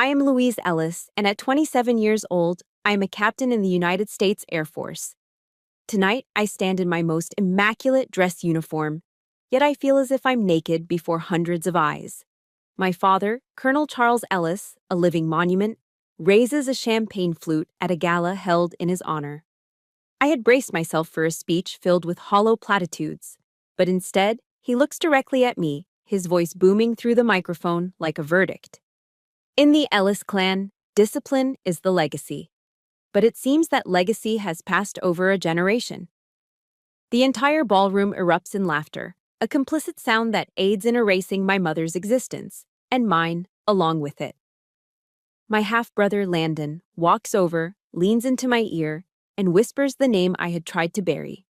I am Louise Ellis, and at 27 years old, I am a captain in the United States Air Force. Tonight, I stand in my most immaculate dress uniform, yet I feel as if I'm naked before hundreds of eyes. My father, Colonel Charles Ellis, a living monument, raises a champagne flute at a gala held in his honor. I had braced myself for a speech filled with hollow platitudes, but instead, he looks directly at me, his voice booming through the microphone like a verdict. In the Ellis clan, discipline is the legacy. But it seems that legacy has passed over a generation. The entire ballroom erupts in laughter, a complicit sound that aids in erasing my mother's existence, and mine along with it. My half-brother Landon walks over, leans into my ear, and whispers the name I had tried to bury.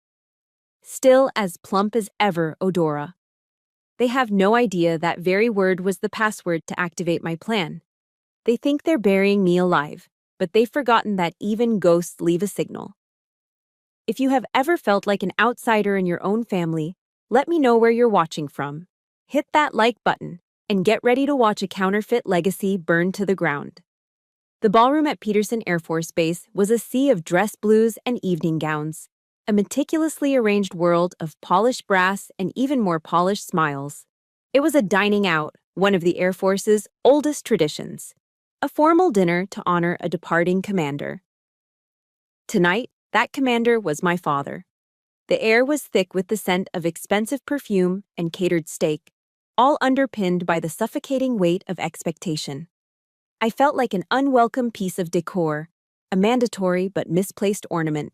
Still as plump as ever, Odora. They have no idea that very word was the password to activate my plan. They think they're burying me alive, but they've forgotten that even ghosts leave a signal. If you have ever felt like an outsider in your own family, let me know where you're watching from. Hit that like button, and get ready to watch a counterfeit legacy burn to the ground. The ballroom at Peterson Air Force Base was a sea of dress blues and evening gowns, a meticulously arranged world of polished brass and even more polished smiles. It was a dining out, one of the Air Force's oldest traditions. A formal dinner to honor a departing commander. Tonight, that commander was my father. The air was thick with the scent of expensive perfume and catered steak, all underpinned by the suffocating weight of expectation. I felt like an unwelcome piece of decor, a mandatory but misplaced ornament.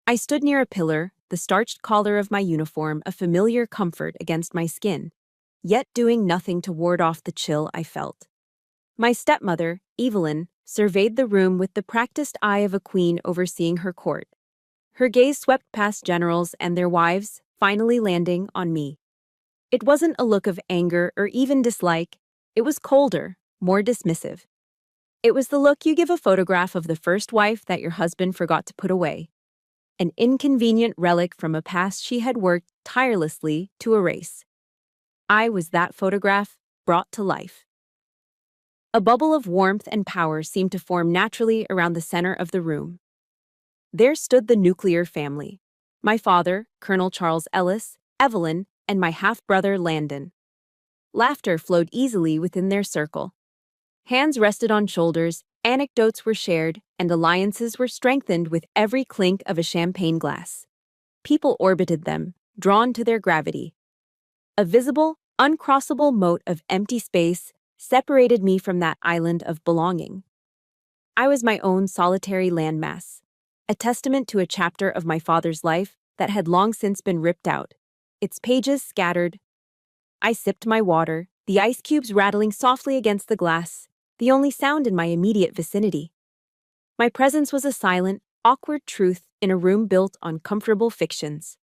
I stood near a pillar, the starched collar of my uniform a familiar comfort against my skin, yet doing nothing to ward off the chill I felt. My stepmother, Evelyn, surveyed the room with the practiced eye of a queen overseeing her court. Her gaze swept past generals and their wives, finally landing on me. It wasn't a look of anger or even dislike. It was colder, more dismissive. It was the look you give a photograph of the first wife that your husband forgot to put away. An inconvenient relic from a past she had worked tirelessly to erase. I was that photograph brought to life. A bubble of warmth and power seemed to form naturally around the center of the room. There stood the nuclear family. My father, Colonel Charles Ellis, Evelyn, and my half-brother Landon. Laughter flowed easily within their circle. Hands rested on shoulders, anecdotes were shared, and alliances were strengthened with every clink of a champagne glass. People orbited them, drawn to their gravity. A visible, uncrossable moat of empty space separated me from that island of belonging. I was my own solitary landmass, a testament to a chapter of my father's life that had long since been ripped out, its pages scattered. I sipped my water, the ice cubes rattling softly against the glass, the only sound in my immediate vicinity. My presence was a silent, awkward truth in a room built on comfortable fictions.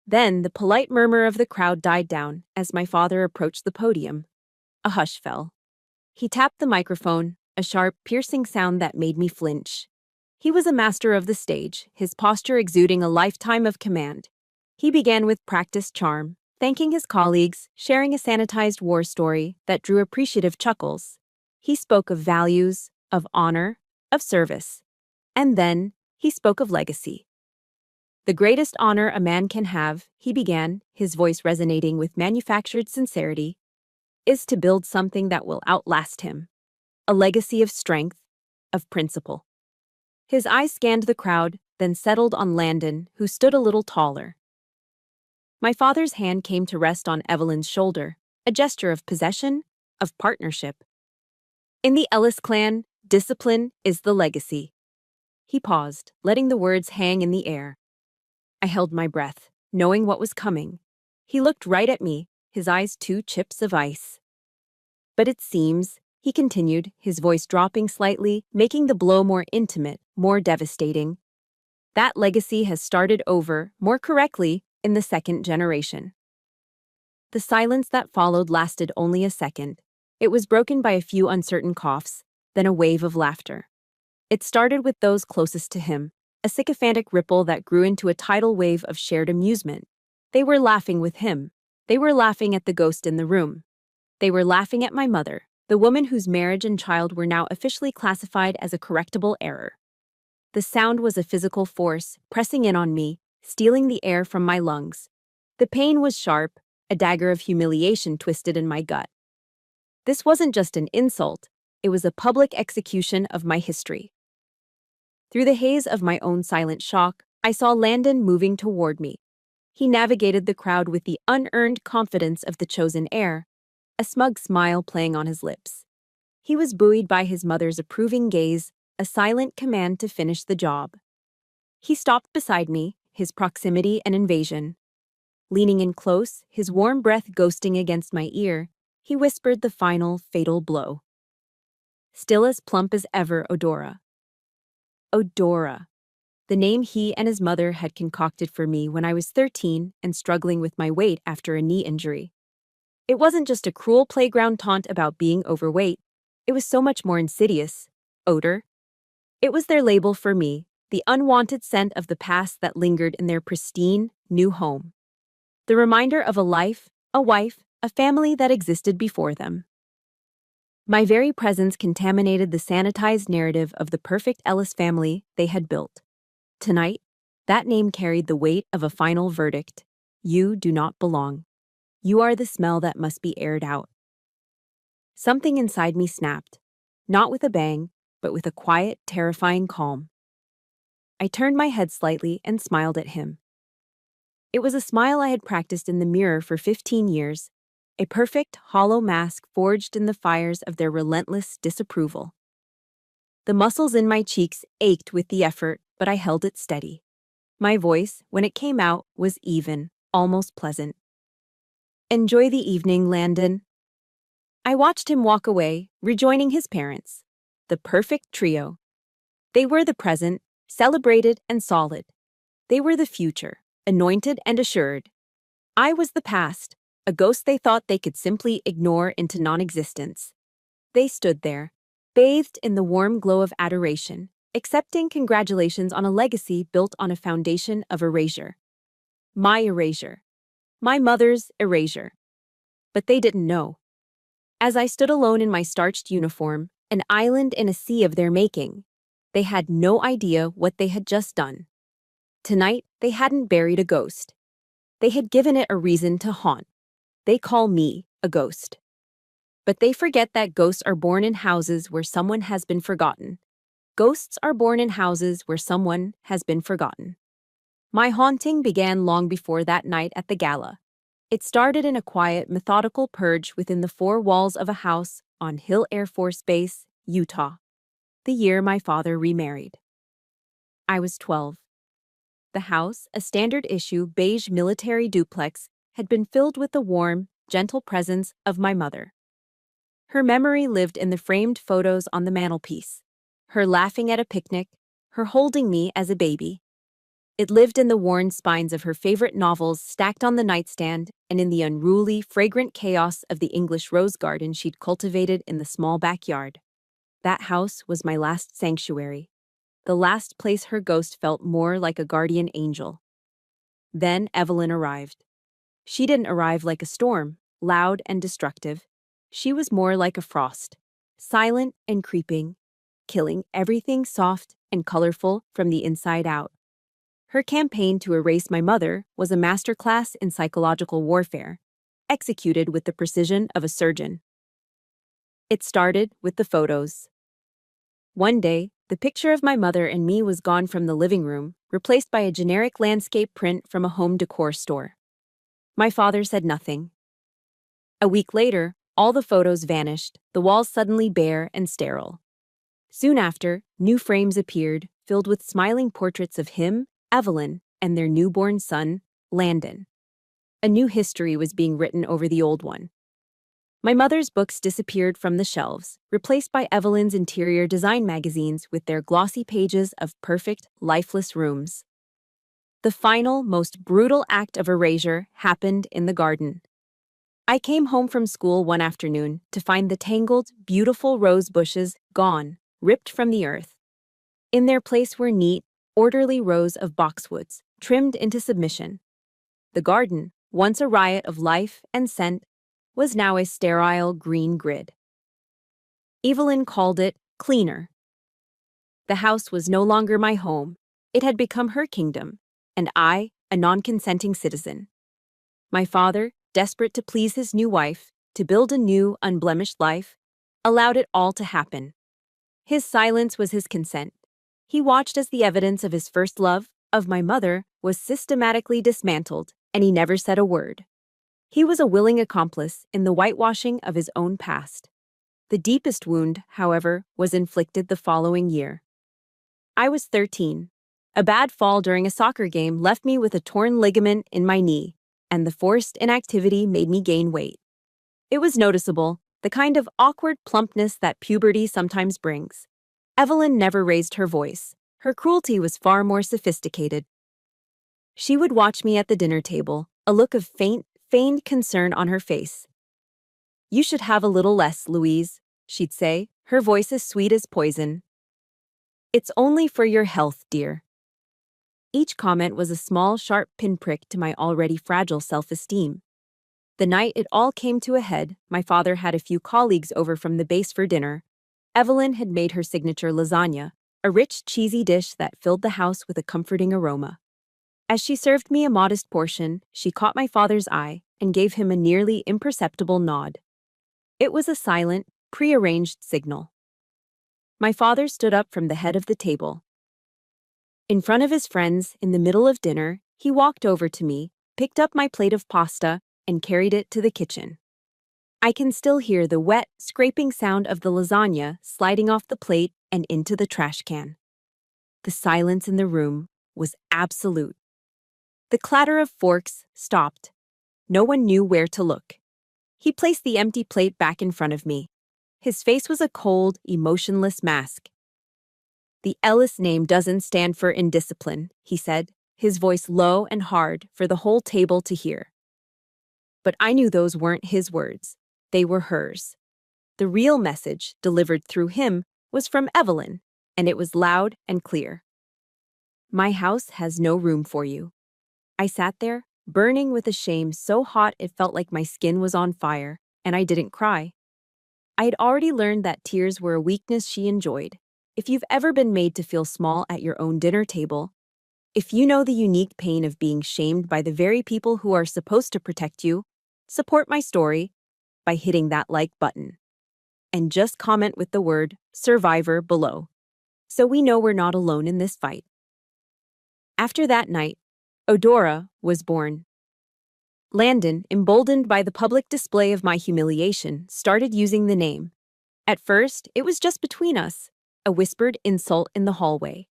Then the polite murmur of the crowd died down as my father approached the podium. A hush fell. He tapped the microphone, a sharp, piercing sound that made me flinch. He was a master of the stage, his posture exuding a lifetime of command. He began with practiced charm, thanking his colleagues, sharing a sanitized war story that drew appreciative chuckles. He spoke of values, of honor, of service. And then, he spoke of legacy. The greatest honor a man can have, he began, his voice resonating with manufactured sincerity, is to build something that will outlast him. A legacy of strength, of principle. His eyes scanned the crowd, then settled on Landon, who stood a little taller. My father's hand came to rest on Evelyn's shoulder, a gesture of possession, of partnership. In the Ellis clan, discipline is the legacy. He paused, letting the words hang in the air. I held my breath, knowing what was coming. He looked right at me, his eyes two chips of ice. But it seems, he continued, his voice dropping slightly, making the blow more intimate, more devastating. That legacy has started over, more correctly, in the second generation. The silence that followed lasted only a second. It was broken by a few uncertain coughs, then a wave of laughter. It started with those closest to him, a sycophantic ripple that grew into a tidal wave of shared amusement. They were laughing with him. They were laughing at the ghost in the room. They were laughing at my mother, the woman whose marriage and child were now officially classified as a correctable error. The sound was a physical force, pressing in on me, stealing the air from my lungs. The pain was sharp, a dagger of humiliation twisted in my gut. This wasn't just an insult, it was a public execution of my history. Through the haze of my own silent shock, I saw Landon moving toward me. He navigated the crowd with the unearned confidence of the chosen heir, a smug smile playing on his lips. He was buoyed by his mother's approving gaze, a silent command to finish the job. He stopped beside me, his proximity an invasion. Leaning in close, his warm breath ghosting against my ear, he whispered the final, fatal blow. Still as plump as ever, Odora. Odora. The name he and his mother had concocted for me when I was 13 and struggling with my weight after a knee injury. It wasn't just a cruel playground taunt about being overweight, it was so much more insidious. Odor. It was their label for me, the unwanted scent of the past that lingered in their pristine, new home. The reminder of a life, a wife, a family that existed before them. My very presence contaminated the sanitized narrative of the perfect Ellis family they had built. Tonight, that name carried the weight of a final verdict. You do not belong. You are the smell that must be aired out. Something inside me snapped, not with a bang, but with a quiet, terrifying calm. I turned my head slightly and smiled at him. It was a smile I had practiced in the mirror for 15 years, a perfect, hollow mask forged in the fires of their relentless disapproval. The muscles in my cheeks ached with the effort, but I held it steady. My voice, when it came out, was even, almost pleasant. Enjoy the evening, Landon. I watched him walk away, rejoining his parents. The perfect trio. They were the present, celebrated and solid. They were the future, anointed and assured. I was the past, a ghost they thought they could simply ignore into non-existence. They stood there, bathed in the warm glow of adoration, accepting congratulations on a legacy built on a foundation of erasure. My erasure. My mother's erasure. But they didn't know. As I stood alone in my starched uniform, an island in a sea of their making, they had no idea what they had just done. Tonight, they hadn't buried a ghost. They had given it a reason to haunt. They call me a ghost. But they forget that ghosts are born in houses where someone has been forgotten. Ghosts are born in houses where someone has been forgotten. My haunting began long before that night at the gala. It started in a quiet, methodical purge within the four walls of a house on Hill Air Force Base, Utah, the year my father remarried. I was 12. The house, a standard-issue beige military duplex, had been filled with the warm, gentle presence of my mother. Her memory lived in the framed photos on the mantelpiece, her laughing at a picnic, her holding me as a baby. It lived in the worn spines of her favorite novels stacked on the nightstand and in the unruly, fragrant chaos of the English rose garden she'd cultivated in the small backyard. That house was my last sanctuary, the last place her ghost felt more like a guardian angel. Then Evelyn arrived. She didn't arrive like a storm, loud and destructive. She was more like a frost, silent and creeping, killing everything soft and colorful from the inside out. Her campaign to erase my mother was a masterclass in psychological warfare, executed with the precision of a surgeon. It started with the photos. One day, the picture of my mother and me was gone from the living room, replaced by a generic landscape print from a home decor store. My father said nothing. A week later, all the photos vanished, the walls suddenly bare and sterile. Soon after, new frames appeared, filled with smiling portraits of him, Evelyn, and their newborn son, Landon. A new history was being written over the old one. My mother's books disappeared from the shelves, replaced by Evelyn's interior design magazines with their glossy pages of perfect, lifeless rooms. The final, most brutal act of erasure happened in the garden. I came home from school one afternoon to find the tangled, beautiful rose bushes gone, ripped from the earth. In their place were neat, orderly rows of boxwoods, trimmed into submission. The garden, once a riot of life and scent, was now a sterile green grid. Evelyn called it cleaner. The house was no longer my home. It had become her kingdom, and I, a non-consenting citizen. My father, desperate to please his new wife, to build a new, unblemished life, allowed it all to happen. His silence was his consent. He watched as the evidence of his first love, of my mother, was systematically dismantled, and he never said a word. He was a willing accomplice in the whitewashing of his own past. The deepest wound, however, was inflicted the following year. I was 13. A bad fall during a soccer game left me with a torn ligament in my knee, and the forced inactivity made me gain weight. It was noticeable, the kind of awkward plumpness that puberty sometimes brings. Evelyn never raised her voice. Her cruelty was far more sophisticated. She would watch me at the dinner table, a look of feigned concern on her face. "You should have a little less, Louise," she'd say, her voice as sweet as poison. "It's only for your health, dear." Each comment was a small, sharp pinprick to my already fragile self-esteem. The night it all came to a head, my father had a few colleagues over from the base for dinner. Evelyn had made her signature lasagna, a rich, cheesy dish that filled the house with a comforting aroma. As she served me a modest portion, she caught my father's eye and gave him a nearly imperceptible nod. It was a silent, prearranged signal. My father stood up from the head of the table. In front of his friends, in the middle of dinner, he walked over to me, picked up my plate of pasta, and carried it to the kitchen. I can still hear the wet, scraping sound of the lasagna sliding off the plate and into the trash can. The silence in the room was absolute. The clatter of forks stopped. No one knew where to look. He placed the empty plate back in front of me. His face was a cold, emotionless mask. "The Ellis name doesn't stand for indiscipline," he said, his voice low and hard for the whole table to hear. But I knew those weren't his words. They were hers. The real message, delivered through him, was from Evelyn, and it was loud and clear. "My house has no room for you." I sat there, burning with a shame so hot it felt like my skin was on fire, and I didn't cry. I had already learned that tears were a weakness she enjoyed. If you've ever been made to feel small at your own dinner table, if you know the unique pain of being shamed by the very people who are supposed to protect you, support my story by hitting that like button. And just comment with the word "survivor" below, so we know we're not alone in this fight. After that night, Eudora was born. Landon, emboldened by the public display of my humiliation, started using the name. At first, it was just between us, a whispered insult in the hallway.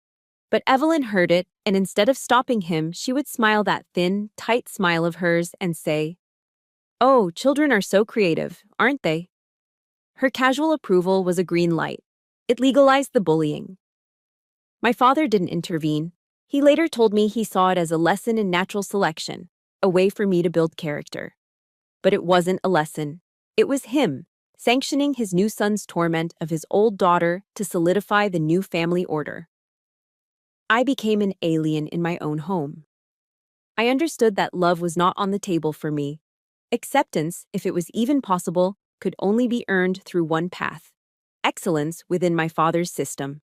But Evelyn heard it, and instead of stopping him, she would smile that thin, tight smile of hers and say, "Oh, children are so creative, aren't they?" Her casual approval was a green light. It legalized the bullying. My father didn't intervene. He later told me he saw it as a lesson in natural selection, a way for me to build character. But it wasn't a lesson. It was him, sanctioning his new son's torment of his old daughter to solidify the new family order. I became an alien in my own home. I understood that love was not on the table for me. Acceptance, if it was even possible, could only be earned through one path: excellence within my father's system.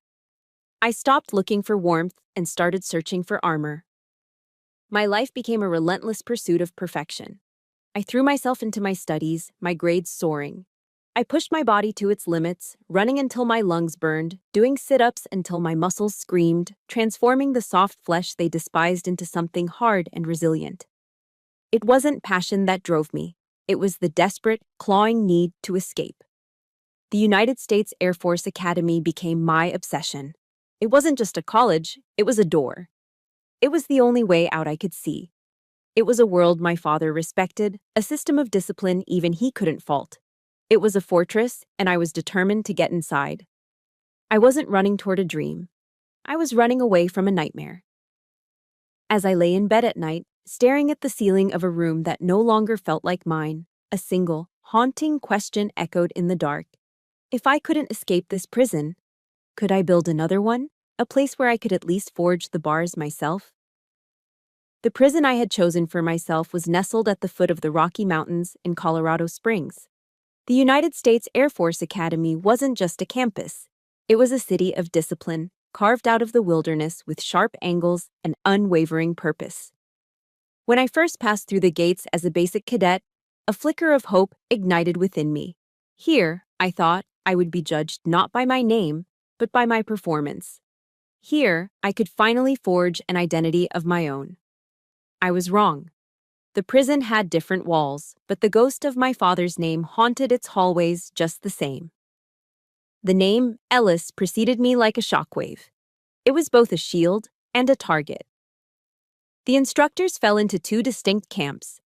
I stopped looking for warmth and started searching for armor. My life became a relentless pursuit of perfection. I threw myself into my studies, my grades soaring. I pushed my body to its limits, running until my lungs burned, doing sit-ups until my muscles screamed, transforming the soft flesh they despised into something hard and resilient. It wasn't passion that drove me. It was the desperate, clawing need to escape. The United States Air Force Academy became my obsession. It wasn't just a college, it was a door. It was the only way out I could see. It was a world my father respected, a system of discipline even he couldn't fault. It was a fortress, and I was determined to get inside. I wasn't running toward a dream. I was running away from a nightmare. As I lay in bed at night, staring at the ceiling of a room that no longer felt like mine, a single, haunting question echoed in the dark. If I couldn't escape this prison, could I build another one? A place where I could at least forge the bars myself? The prison I had chosen for myself was nestled at the foot of the Rocky Mountains in Colorado Springs. The United States Air Force Academy wasn't just a campus. It was a city of discipline, carved out of the wilderness with sharp angles and unwavering purpose. When I first passed through the gates as a basic cadet, a flicker of hope ignited within me. Here, I thought, I would be judged not by my name, but by my performance. Here, I could finally forge an identity of my own. I was wrong. The prison had different walls, but the ghost of my father's name haunted its hallways just the same. The name Ellis preceded me like a shockwave. It was both a shield and a target. The instructors fell into two distinct camps.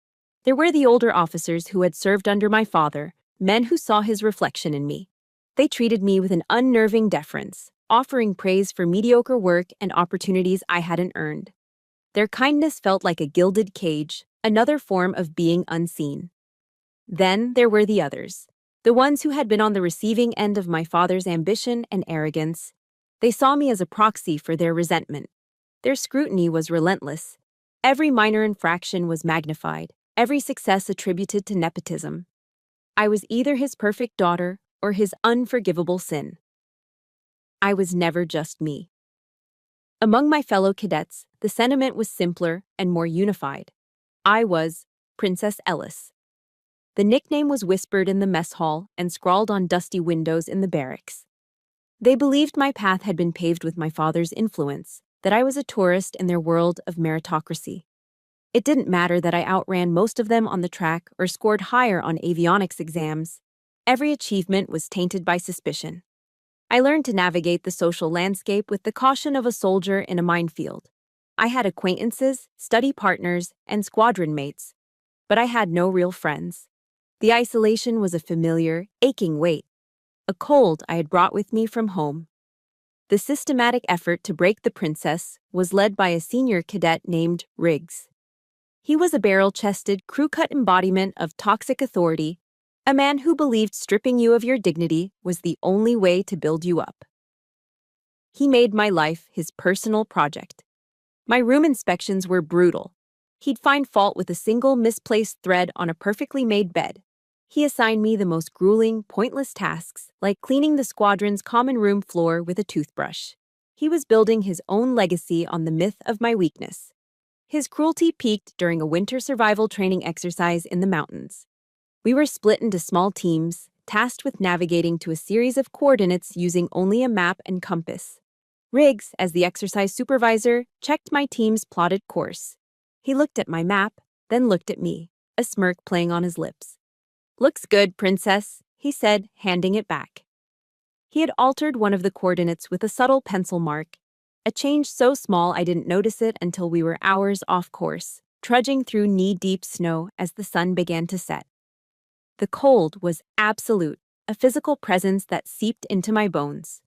There were the older officers who had served under my father, men who saw his reflection in me. They treated me with an unnerving deference, offering praise for mediocre work and opportunities I hadn't earned. Their kindness felt like a gilded cage, another form of being unseen. Then there were the others, the ones who had been on the receiving end of my father's ambition and arrogance. They saw me as a proxy for their resentment. Their scrutiny was relentless. Every minor infraction was magnified, every success attributed to nepotism. I was either his perfect daughter or his unforgivable sin. I was never just me. Among my fellow cadets, the sentiment was simpler and more unified. I was Princess Ellis. The nickname was whispered in the mess hall and scrawled on dusty windows in the barracks. They believed my path had been paved with my father's influence, that I was a tourist in their world of meritocracy. It didn't matter that I outran most of them on the track or scored higher on avionics exams. Every achievement was tainted by suspicion. I learned to navigate the social landscape with the caution of a soldier in a minefield. I had acquaintances, study partners, and squadron mates, but I had no real friends. The isolation was a familiar, aching weight, a cold I had brought with me from home. The systematic effort to break the princess was led by a senior cadet named Riggs. He was a barrel-chested, crew-cut embodiment of toxic authority, a man who believed stripping you of your dignity was the only way to build you up. He made my life his personal project. My room inspections were brutal. He'd find fault with a single misplaced thread on a perfectly made bed. He assigned me the most grueling, pointless tasks, like cleaning the squadron's common room floor with a toothbrush. He was building his own legacy on the myth of my weakness. His cruelty peaked during a winter survival training exercise in the mountains. We were split into small teams, tasked with navigating to a series of coordinates using only a map and compass. Riggs, as the exercise supervisor, checked my team's plotted course. He looked at my map, then looked at me, a smirk playing on his lips. "Looks good, princess," he said, handing it back. He had altered one of the coordinates with a subtle pencil mark, a change so small I didn't notice it until we were hours off course, trudging through knee-deep snow as the sun began to set. The cold was absolute, a physical presence that seeped into my bones.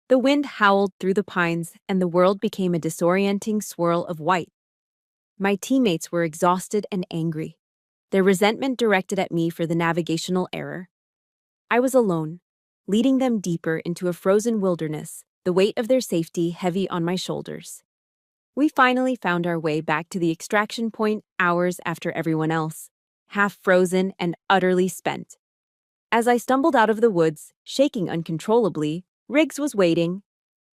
The wind howled through the pines, and the world became a disorienting swirl of white. My teammates were exhausted and angry, their resentment directed at me for the navigational error. I was alone, leading them deeper into a frozen wilderness, the weight of their safety heavy on my shoulders. We finally found our way back to the extraction point hours after everyone else, half frozen and utterly spent. As I stumbled out of the woods, shaking uncontrollably, Riggs was waiting.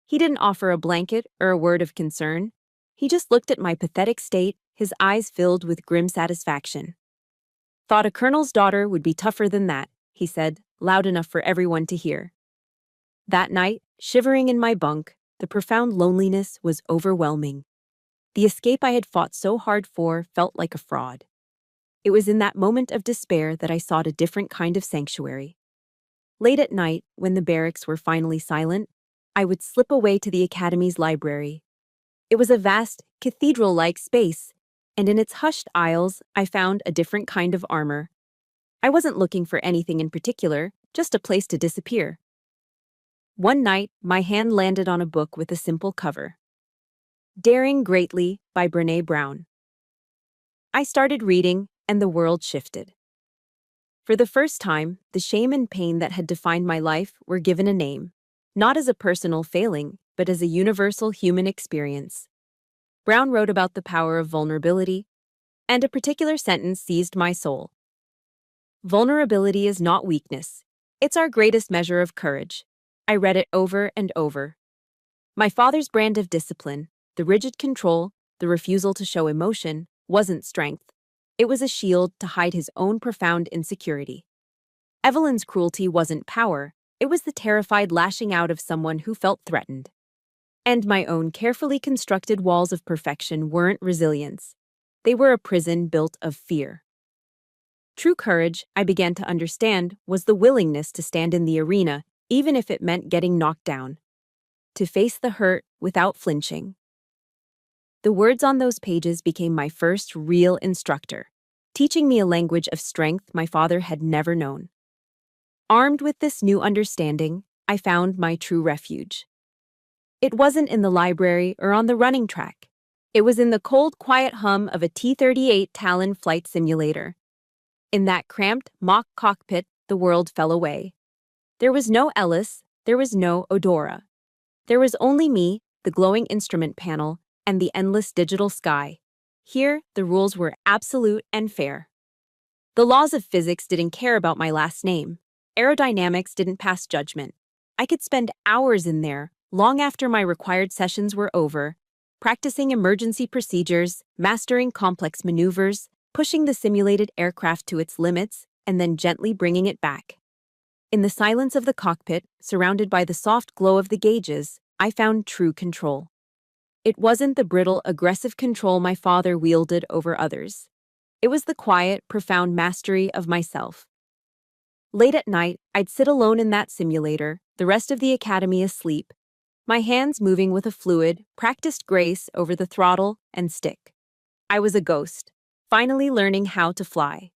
He didn't offer a blanket or a word of concern. He just looked at my pathetic state, his eyes filled with grim satisfaction. "Thought a colonel's daughter would be tougher than that," he said, loud enough for everyone to hear. That night, shivering in my bunk, the profound loneliness was overwhelming. The escape I had fought so hard for felt like a fraud. It was in that moment of despair that I sought a different kind of sanctuary. Late at night, when the barracks were finally silent, I would slip away to the academy's library. It was a vast, cathedral-like space, and in its hushed aisles, I found a different kind of armor. I wasn't looking for anything in particular, just a place to disappear. One night, my hand landed on a book with a simple cover. Daring Greatly by Brené Brown. I started reading, and the world shifted. For the first time, the shame and pain that had defined my life were given a name, not as a personal failing, but as a universal human experience. Brown wrote about the power of vulnerability, and a particular sentence seized my soul. Vulnerability is not weakness. It's our greatest measure of courage. I read it over and over. My father's brand of discipline, the rigid control, the refusal to show emotion, wasn't strength. It was a shield to hide his own profound insecurity. Evelyn's cruelty wasn't power, it was the terrified lashing out of someone who felt threatened. And my own carefully constructed walls of perfection weren't resilience. They were a prison built of fear. True courage, I began to understand, was the willingness to stand in the arena, even if it meant getting knocked down. To face the hurt without flinching. The words on those pages became my first real instructor, teaching me a language of strength my father had never known. Armed with this new understanding, I found my true refuge. It wasn't in the library or on the running track. It was in the cold, quiet hum of a T-38 Talon flight simulator. In that cramped, mock cockpit, the world fell away. There was no Ellis, there was no Odora. There was only me, the glowing instrument panel, and the endless digital sky. Here, the rules were absolute and fair. The laws of physics didn't care about my last name. Aerodynamics didn't pass judgment. I could spend hours in there, long after my required sessions were over, practicing emergency procedures, mastering complex maneuvers, pushing the simulated aircraft to its limits, and then gently bringing it back. In the silence of the cockpit, surrounded by the soft glow of the gauges, I found true control. It wasn't the brittle, aggressive control my father wielded over others. It was the quiet, profound mastery of myself. Late at night, I'd sit alone in that simulator, the rest of the academy asleep, my hands moving with a fluid, practiced grace over the throttle and stick. I was a ghost, finally learning how to fly.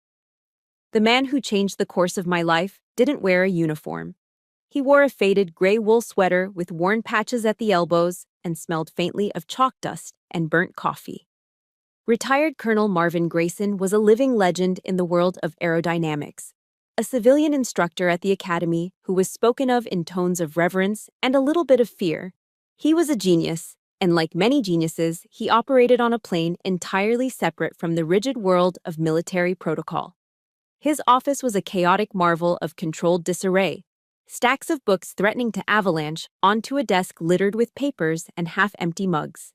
The man who changed the course of my life didn't wear a uniform. He wore a faded gray wool sweater with worn patches at the elbows and smelled faintly of chalk dust and burnt coffee. Retired Colonel Marvin Grayson was a living legend in the world of aerodynamics, a civilian instructor at the academy who was spoken of in tones of reverence and a little bit of fear. He was a genius, and like many geniuses, he operated on a plane entirely separate from the rigid world of military protocol. His office was a chaotic marvel of controlled disarray, stacks of books threatening to avalanche onto a desk littered with papers and half-empty mugs.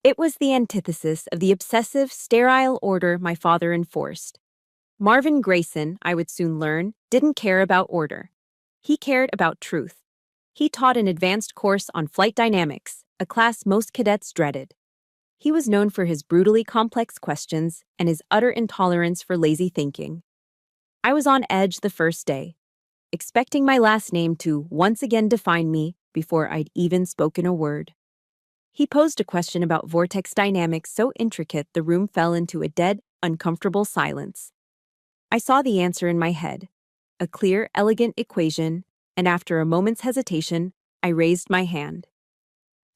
It was the antithesis of the obsessive, sterile order my father enforced. Marvin Grayson, I would soon learn, didn't care about order. He cared about truth. He taught an advanced course on flight dynamics, a class most cadets dreaded. He was known for his brutally complex questions and his utter intolerance for lazy thinking. I was on edge the first day, expecting my last name to once again define me before I'd even spoken a word. He posed a question about vortex dynamics so intricate the room fell into a dead, uncomfortable silence. I saw the answer in my head, a clear, elegant equation, and after a moment's hesitation, I raised my hand.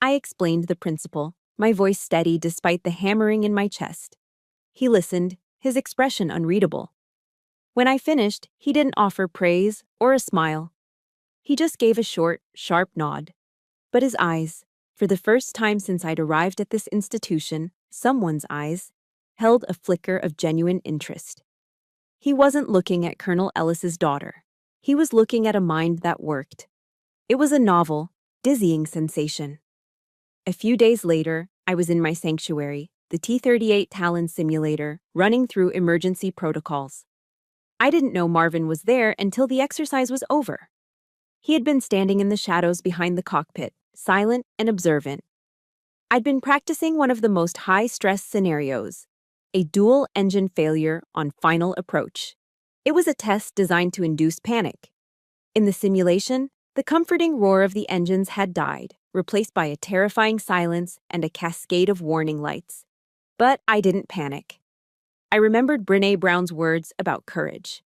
I explained the principle, my voice steady despite the hammering in my chest. He listened, his expression unreadable. When I finished, he didn't offer praise or a smile. He just gave a short, sharp nod. But his eyes, for the first time since I'd arrived at this institution, someone's eyes, held a flicker of genuine interest. He wasn't looking at Colonel Ellis's daughter. He was looking at a mind that worked. It was a novel, dizzying sensation. A few days later, I was in my sanctuary, the T-38 Talon simulator, running through emergency protocols. I didn't know Marvin was there until the exercise was over. He had been standing in the shadows behind the cockpit, silent and observant. I'd been practicing one of the most high-stress scenarios, a dual-engine failure on final approach. It was a test designed to induce panic. In the simulation, the comforting roar of the engines had died, replaced by a terrifying silence and a cascade of warning lights. But I didn't panic. I remembered Brené Brown's words about courage.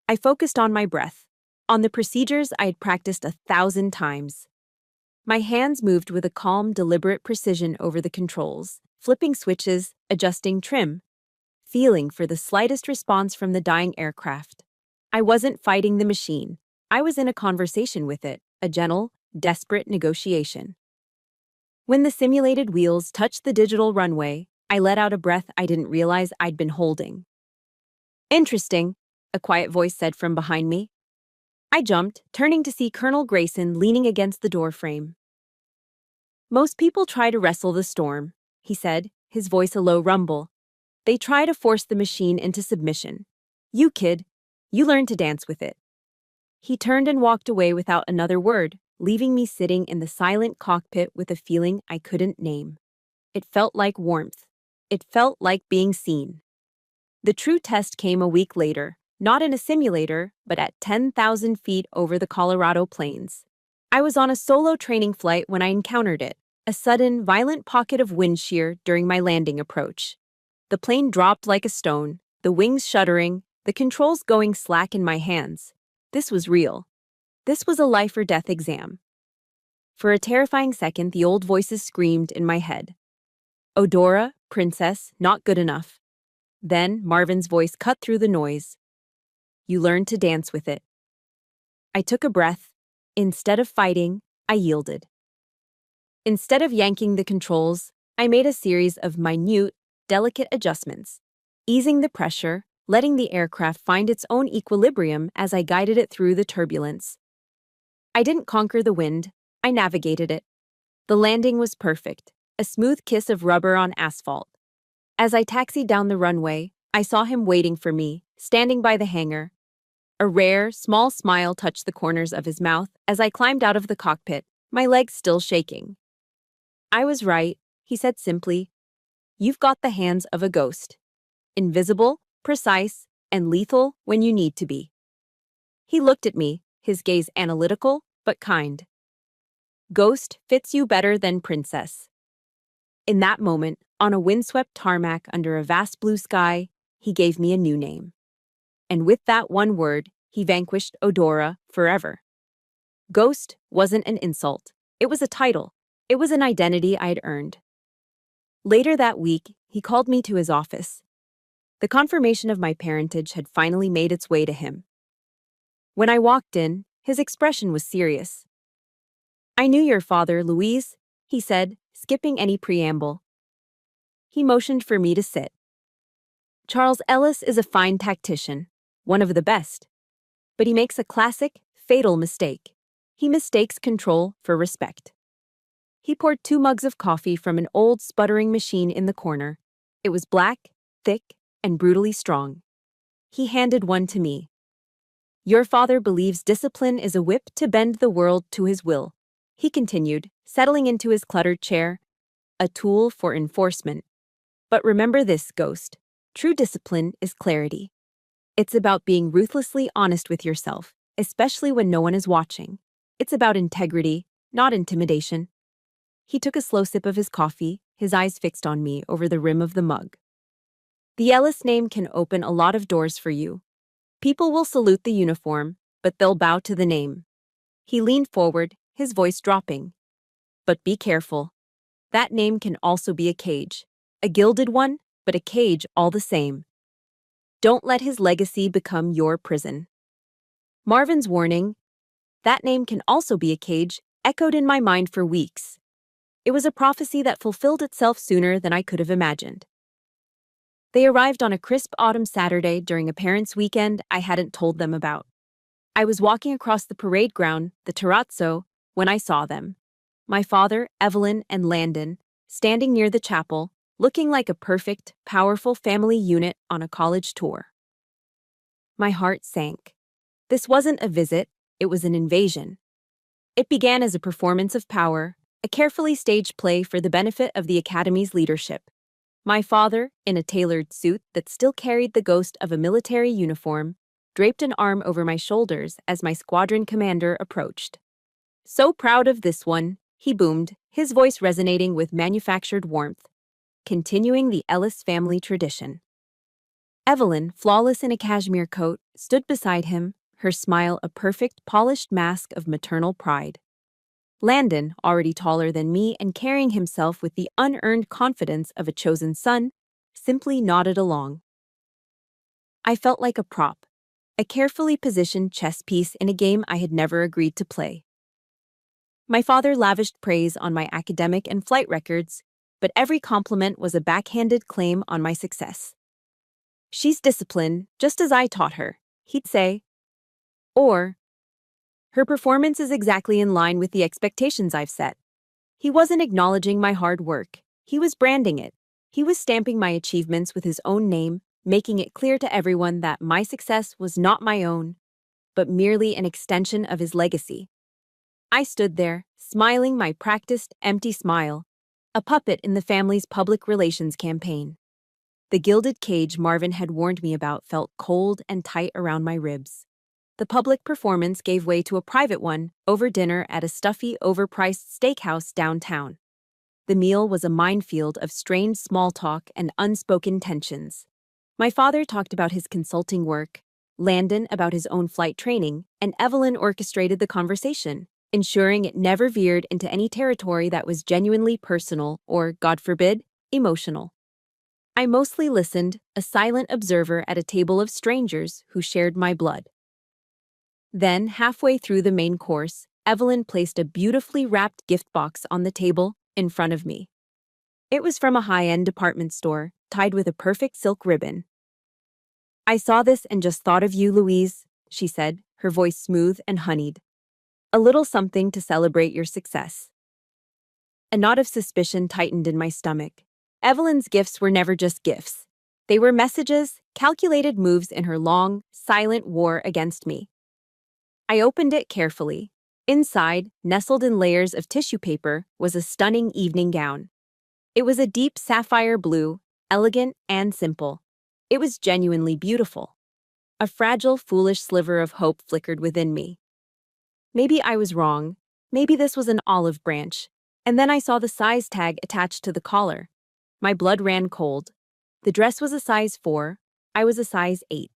I focused on my breath, on the procedures I had practiced 1,000 times. My hands moved with a calm, deliberate precision over the controls, flipping switches, adjusting trim, feeling for the slightest response from the dying aircraft. I wasn't fighting the machine. I was in a conversation with it, a gentle, desperate negotiation. When the simulated wheels touched the digital runway, I let out a breath I didn't realize I'd been holding. Interesting, a quiet voice said from behind me. I jumped, turning to see Colonel Grayson leaning against the doorframe. Most people try to wrestle the storm, he said, his voice a low rumble. They try to force the machine into submission. You, kid, you learn to dance with it. He turned and walked away without another word, leaving me sitting in the silent cockpit with a feeling I couldn't name. It felt like warmth. It felt like being seen. The true test came a week later, not in a simulator, but at 10,000 feet over the Colorado plains. I was on a solo training flight when I encountered it, a sudden, violent pocket of wind shear during my landing approach. The plane dropped like a stone, the wings shuddering, the controls going slack in my hands. This was real. This was a life-or-death exam. For a terrifying second, the old voices screamed in my head. Odora, princess, not good enough. Then Marvin's voice cut through the noise. You learn to dance with it. I took a breath. Instead of fighting, I yielded. Instead of yanking the controls, I made a series of minute, delicate adjustments, easing the pressure, letting the aircraft find its own equilibrium as I guided it through the turbulence. I didn't conquer the wind, I navigated it. The landing was perfect, a smooth kiss of rubber on asphalt. As I taxied down the runway, I saw him waiting for me, standing by the hangar. A rare, small smile touched the corners of his mouth as I climbed out of the cockpit, my legs still shaking. I was right, he said simply. You've got the hands of a ghost. Invisible, precise, and lethal when you need to be. He looked at me, his gaze analytical but kind. Ghost fits you better than princess. In that moment, on a windswept tarmac under a vast blue sky, he gave me a new name. And with that one word, he vanquished Odora forever. Ghost wasn't an insult. It was a title. It was an identity I'd earned. Later that week, he called me to his office. The confirmation of my parentage had finally made its way to him. When I walked in, his expression was serious. I knew your father, Louise, he said, skipping any preamble. He motioned for me to sit. Charles Ellis is a fine tactician, one of the best. But he makes a classic, fatal mistake. He mistakes control for respect. He poured 2 mugs of coffee from an old sputtering machine in the corner. It was black, thick, and brutally strong. He handed one to me. Your father believes discipline is a whip to bend the world to his will, he continued, settling into his cluttered chair. A tool for enforcement. But remember this, Ghost. True discipline is clarity. It's about being ruthlessly honest with yourself, especially when no one is watching. It's about integrity, not intimidation. He took a slow sip of his coffee, his eyes fixed on me over the rim of the mug. The Ellis name can open a lot of doors for you. People will salute the uniform, but they'll bow to the name. He leaned forward, his voice dropping. But be careful. That name can also be a cage. A gilded one, but a cage all the same. Don't let his legacy become your prison. Marvin's warning, that name can also be a cage, echoed in my mind for weeks. It was a prophecy that fulfilled itself sooner than I could have imagined. They arrived on a crisp autumn Saturday during a parents' weekend I hadn't told them about. I was walking across the parade ground, the terrazzo, when I saw them. My father, Evelyn, and Landon, standing near the chapel, looking like a perfect, powerful family unit on a college tour. My heart sank. This wasn't a visit, it was an invasion. It began as a performance of power, a carefully staged play for the benefit of the Academy's leadership. My father, in a tailored suit that still carried the ghost of a military uniform, draped an arm over my shoulders as my squadron commander approached. So proud of this one, he boomed, his voice resonating with manufactured warmth, continuing the Ellis family tradition. Evelyn, flawless in a cashmere coat, stood beside him, her smile a perfect, polished mask of maternal pride. Landon, already taller than me and carrying himself with the unearned confidence of a chosen son, simply nodded along. I felt like a prop, a carefully positioned chess piece in a game I had never agreed to play. My father lavished praise on my academic and flight records, but every compliment was a backhanded claim on my success. She's disciplined, just as I taught her, he'd say. Or, her performance is exactly in line with the expectations I've set. He wasn't acknowledging my hard work. He was branding it. He was stamping my achievements with his own name, making it clear to everyone that my success was not my own, but merely an extension of his legacy. I stood there, smiling my practiced, empty smile, a puppet in the family's public relations campaign. The gilded cage Marvin had warned me about felt cold and tight around my ribs. The public performance gave way to a private one over dinner at a stuffy, overpriced steakhouse downtown. The meal was a minefield of strained small talk and unspoken tensions. My father talked about his consulting work, Landon about his own flight training, and Evelyn orchestrated the conversation, ensuring it never veered into any territory that was genuinely personal or, God forbid, emotional. I mostly listened, a silent observer at a table of strangers who shared my blood. Then, halfway through the main course, Evelyn placed a beautifully wrapped gift box on the table in front of me. It was from a high-end department store, tied with a perfect silk ribbon. "I saw this and just thought of you, Louise," she said, her voice smooth and honeyed. "A little something to celebrate your success." A knot of suspicion tightened in my stomach. Evelyn's gifts were never just gifts. They were messages, calculated moves in her long, silent war against me. I opened it carefully. Inside, nestled in layers of tissue paper, was a stunning evening gown. It was a deep sapphire blue, elegant and simple. It was genuinely beautiful. A fragile, foolish sliver of hope flickered within me. Maybe I was wrong. Maybe this was an olive branch. And then I saw the size tag attached to the collar. My blood ran cold. The dress was a size 4. I was a size 8.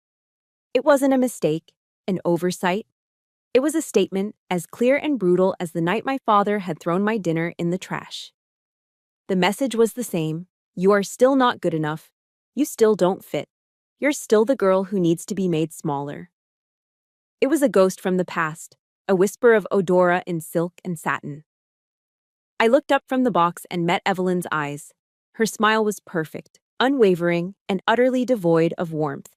It wasn't a mistake, an oversight. It was a statement as clear and brutal as the night my father had thrown my dinner in the trash. The message was the same. You are still not good enough. You still don't fit. You're still the girl who needs to be made smaller. It was a ghost from the past, a whisper of odora in silk and satin. I looked up from the box and met Evelyn's eyes. Her smile was perfect, unwavering, and utterly devoid of warmth.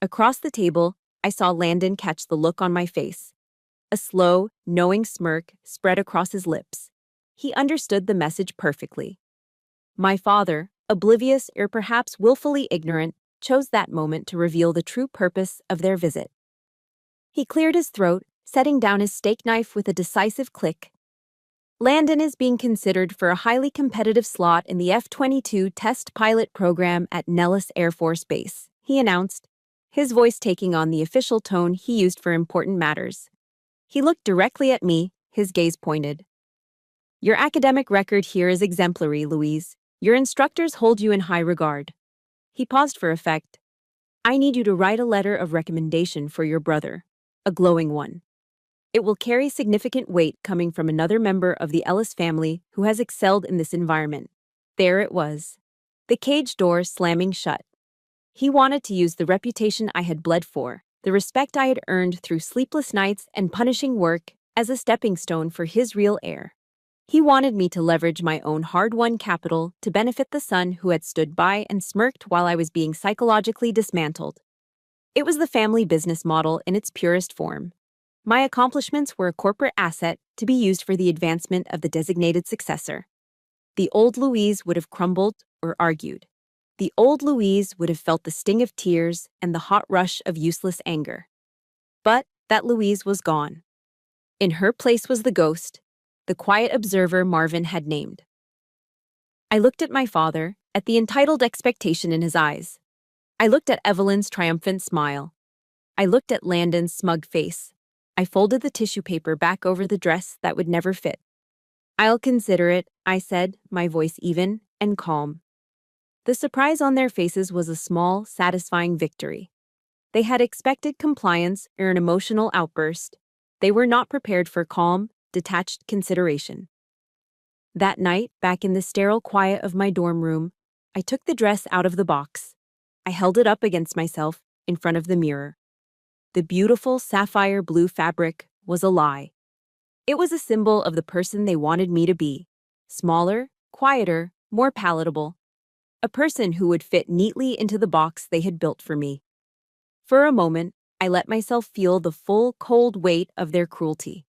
Across the table, I saw Landon catch the look on my face. A slow, knowing smirk spread across his lips. He understood the message perfectly. My father, oblivious or perhaps willfully ignorant, chose that moment to reveal the true purpose of their visit. He cleared his throat, setting down his steak knife with a decisive click. Landon is being considered for a highly competitive slot in the F-22 test pilot program at Nellis Air Force Base, he announced, his voice taking on the official tone he used for important matters. He looked directly at me, his gaze pointed. Your academic record here is exemplary, Louise. Your instructors hold you in high regard. He paused for effect. I need you to write a letter of recommendation for your brother, a glowing one. It will carry significant weight coming from another member of the Ellis family who has excelled in this environment. There it was. The cage door slamming shut. He wanted to use the reputation I had bled for, the respect I had earned through sleepless nights and punishing work, as a stepping stone for his real heir. He wanted me to leverage my own hard-won capital to benefit the son who had stood by and smirked while I was being psychologically dismantled. It was the family business model in its purest form. My accomplishments were a corporate asset to be used for the advancement of the designated successor. The old Louise would have crumbled or argued. The old Louise would have felt the sting of tears and the hot rush of useless anger. But that Louise was gone. In her place was the ghost, the quiet observer Marvin had named. I looked at my father, at the entitled expectation in his eyes. I looked at Evelyn's triumphant smile. I looked at Landon's smug face. I folded the tissue paper back over the dress that would never fit. I'll consider it, I said, my voice even and calm. The surprise on their faces was a small, satisfying victory. They had expected compliance or an emotional outburst. They were not prepared for calm, detached consideration. That night, back in the sterile quiet of my dorm room, I took the dress out of the box. I held it up against myself in front of the mirror. The beautiful sapphire blue fabric was a lie. It was a symbol of the person they wanted me to be. Smaller, quieter, more palatable. A person who would fit neatly into the box they had built for me. For a moment, I let myself feel the full, cold weight of their cruelty.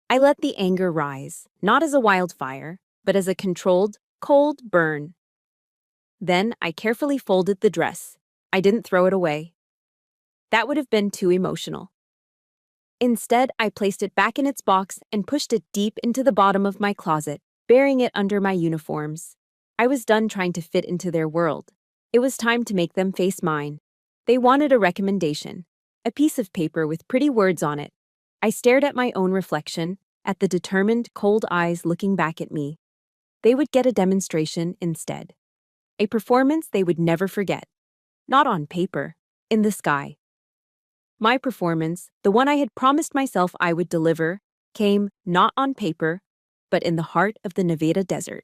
I let the anger rise, not as a wildfire, but as a controlled, cold burn. Then I carefully folded the dress. I didn't throw it away. That would have been too emotional. Instead, I placed it back in its box and pushed it deep into the bottom of my closet, burying it under my uniforms. I was done trying to fit into their world. It was time to make them face mine. They wanted a recommendation, a piece of paper with pretty words on it. I stared at my own reflection, at the determined, cold eyes looking back at me. They would get a demonstration instead. A performance they would never forget. Not on paper, in the sky. My performance, the one I had promised myself I would deliver, came not on paper, but in the heart of the Nevada desert.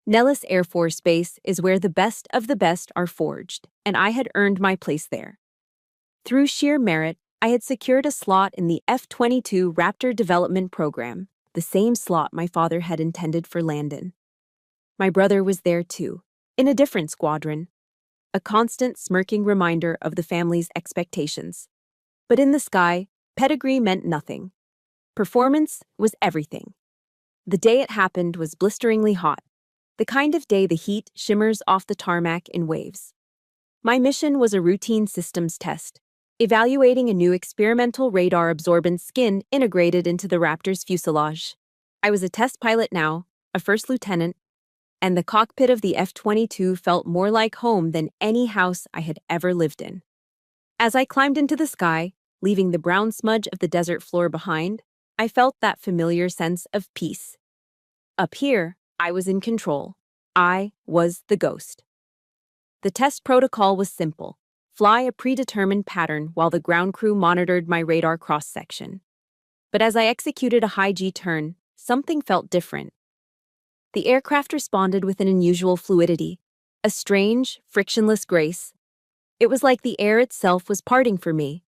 Nellis Air Force Base is where the best of the best are forged, and I had earned my place there. Through sheer merit, I had secured a slot in the F-22 Raptor Development Program, the same slot my father had intended for Landon. My brother was there too, in a different squadron, a constant smirking reminder of the family's expectations. But in the sky, pedigree meant nothing. Performance was everything. The day it happened was blisteringly hot, the kind of day the heat shimmers off the tarmac in waves. My mission was a routine systems test, evaluating a new experimental radar-absorbent skin integrated into the Raptor's fuselage. I was a test pilot now, a first lieutenant, and the cockpit of the F-22 felt more like home than any house I had ever lived in. As I climbed into the sky, leaving the brown smudge of the desert floor behind, I felt that familiar sense of peace. Up here, I was in control. I was the ghost. The test protocol was simple. Fly a predetermined pattern while the ground crew monitored my radar cross-section. But as I executed a high G turn, something felt different. The aircraft responded with an unusual fluidity, a strange, frictionless grace. It was like the air itself was parting for me.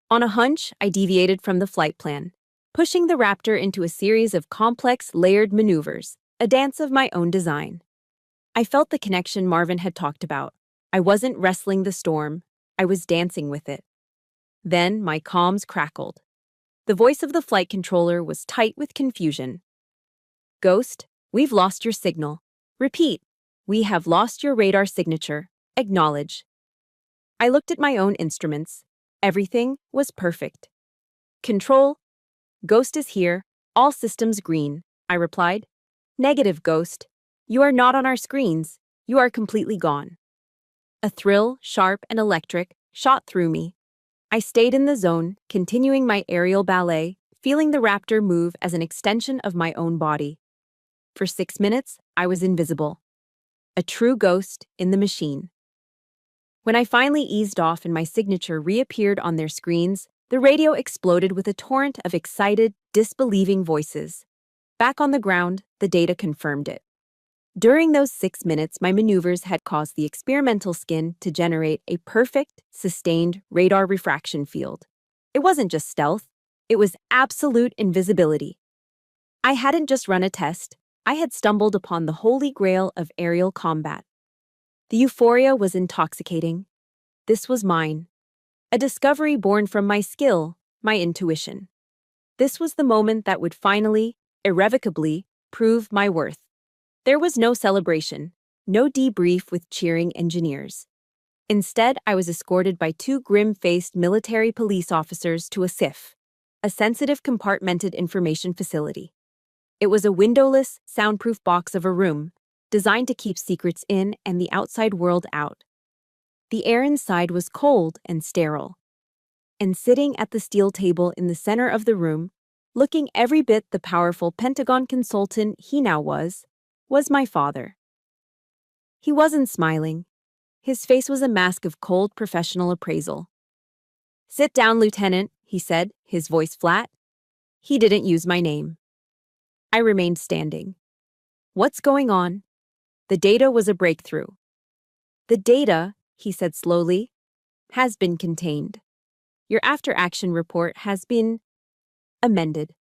On a hunch, I deviated from the flight plan, pushing the Raptor into a series of complex, layered maneuvers, a dance of my own design. I felt the connection Marvin had talked about. I wasn't wrestling the storm, I was dancing with it. Then my comms crackled. The voice of the flight controller was tight with confusion. "Ghost, we've lost your signal. Repeat, we have lost your radar signature. Acknowledge." I looked at my own instruments. Everything was perfect. "Control, Ghost is here, all systems green," I replied. "Negative, Ghost. You are not on our screens. You are completely gone." A thrill, sharp and electric, shot through me. I stayed in the zone, continuing my aerial ballet, feeling the Raptor move as an extension of my own body. For 6 minutes, I was invisible. A true ghost in the machine. When I finally eased off and my signature reappeared on their screens, the radio exploded with a torrent of excited, disbelieving voices. Back on the ground, the data confirmed it. During those 6 minutes, my maneuvers had caused the experimental skin to generate a perfect, sustained radar refraction field. It wasn't just stealth, it was absolute invisibility. I hadn't just run a test, I had stumbled upon the holy grail of aerial combat. The euphoria was intoxicating. This was mine. A discovery born from my skill, my intuition. This was the moment that would finally, irrevocably, prove my worth. There was no celebration, no debrief with cheering engineers. Instead, I was escorted by 2 grim-faced military police officers to a SIF, a sensitive compartmented information facility. It was a windowless, soundproof box of a room, designed to keep secrets in and the outside world out. The air inside was cold and sterile. And sitting at the steel table in the center of the room, looking every bit the powerful Pentagon consultant he now was my father. He wasn't smiling. His face was a mask of cold professional appraisal. "Sit down, Lieutenant," he said, his voice flat. He didn't use my name. I remained standing. "What's going on?" The data was a breakthrough. "The data," he said slowly, "has been contained. Your after-action report has been amended.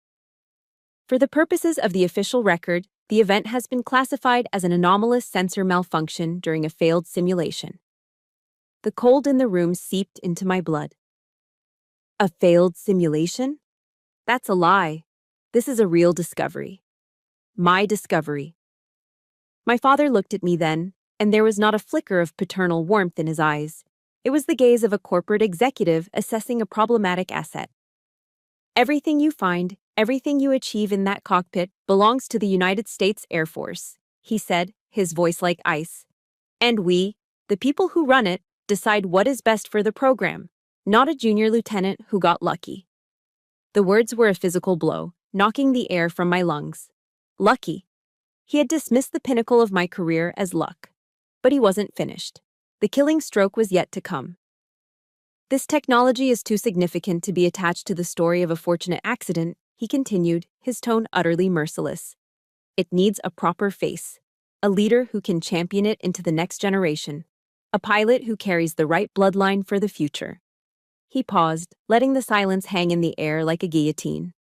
For the purposes of the official record, the event has been classified as an anomalous sensor malfunction during a failed simulation." The cold in the room seeped into my blood. A failed simulation? That's a lie. This is a real discovery. My discovery. My father looked at me then, and there was not a flicker of paternal warmth in his eyes. It was the gaze of a corporate executive assessing a problematic asset. Everything you find, everything you achieve in that cockpit belongs to the United States Air Force, he said, his voice like ice. And we, the people who run it, decide what is best for the program, not a junior lieutenant who got lucky. The words were a physical blow, knocking the air from my lungs. Lucky. He had dismissed the pinnacle of my career as luck. But he wasn't finished. The killing stroke was yet to come. This technology is too significant to be attached to the story of a fortunate accident, he continued, his tone utterly merciless. It needs a proper face, a leader who can champion it into the next generation, a pilot who carries the right bloodline for the future. He paused, letting the silence hang in the air like a guillotine.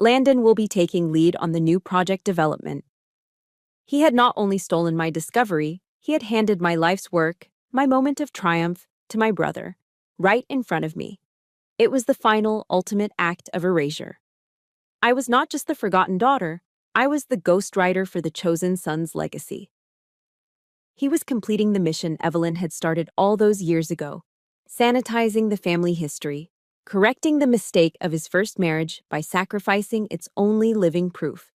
Landon will be taking lead on the new project development. He had not only stolen my discovery, he had handed my life's work, my moment of triumph, to my brother, right in front of me. It was the final, ultimate act of erasure. I was not just the forgotten daughter, I was the ghostwriter for the chosen son's legacy. He was completing the mission Evelyn had started all those years ago, sanitizing the family history, correcting the mistake of his first marriage by sacrificing its only living proof.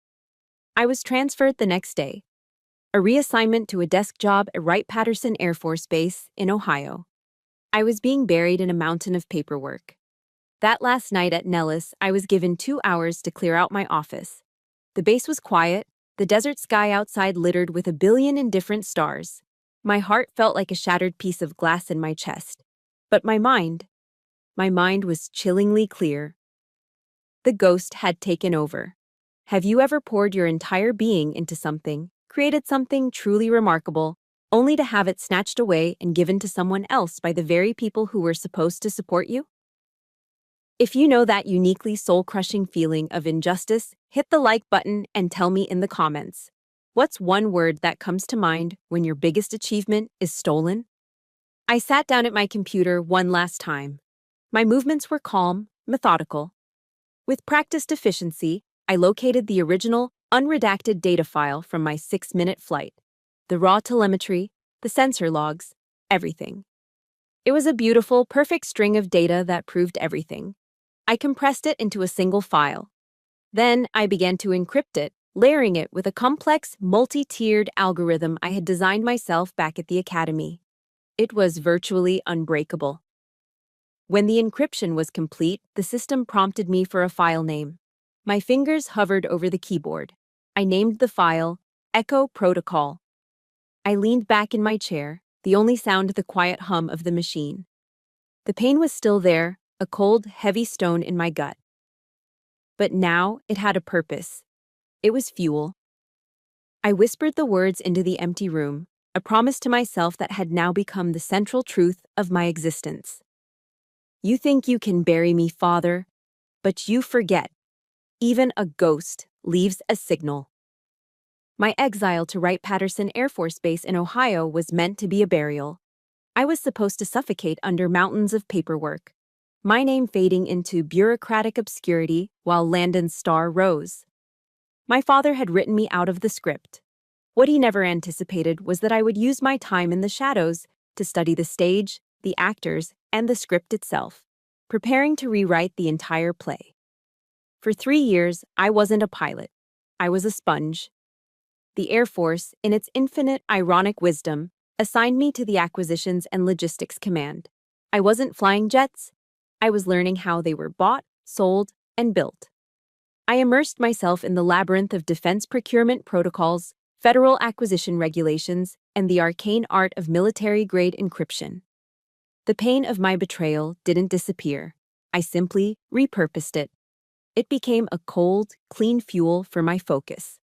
I was transferred the next day, a reassignment to a desk job at Wright-Patterson Air Force Base in Ohio. I was being buried in a mountain of paperwork. That last night at Nellis, I was given 2 hours to clear out my office. The base was quiet, the desert sky outside littered with a billion indifferent stars. My heart felt like a shattered piece of glass in my chest. But my mind was chillingly clear. The ghost had taken over. Have you ever poured your entire being into something, created something truly remarkable, only to have it snatched away and given to someone else by the very people who were supposed to support you? If you know that uniquely soul-crushing feeling of injustice, hit the like button and tell me in the comments. What's one word that comes to mind when your biggest achievement is stolen? I sat down at my computer one last time. My movements were calm, methodical. With practiced efficiency, I located the original, unredacted data file from my 6-minute flight. The raw telemetry, the sensor logs, everything. It was a beautiful, perfect string of data that proved everything. I compressed it into a single file. Then I began to encrypt it, layering it with a complex, multi-tiered algorithm I had designed myself back at the academy. It was virtually unbreakable. When the encryption was complete, the system prompted me for a file name. My fingers hovered over the keyboard. I named the file Echo Protocol. I leaned back in my chair, the only sound the quiet hum of the machine. The pain was still there, a cold, heavy stone in my gut. But now it had a purpose. It was fuel. I whispered the words into the empty room, a promise to myself that had now become the central truth of my existence. You think you can bury me, Father, but you forget. Even a ghost leaves a signal. My exile to Wright-Patterson Air Force Base in Ohio was meant to be a burial. I was supposed to suffocate under mountains of paperwork, my name fading into bureaucratic obscurity while Landon's star rose. My father had written me out of the script. What he never anticipated was that I would use my time in the shadows to study the stage, the actors, and the script itself, preparing to rewrite the entire play. For 3 years, I wasn't a pilot. I was a sponge. The Air Force, in its infinite, ironic wisdom, assigned me to the Acquisitions and Logistics Command. I wasn't flying jets. I was learning how they were bought, sold, and built. I immersed myself in the labyrinth of defense procurement protocols, federal acquisition regulations, and the arcane art of military-grade encryption. The pain of my betrayal didn't disappear. I simply repurposed it. It became a cold, clean fuel for my focus.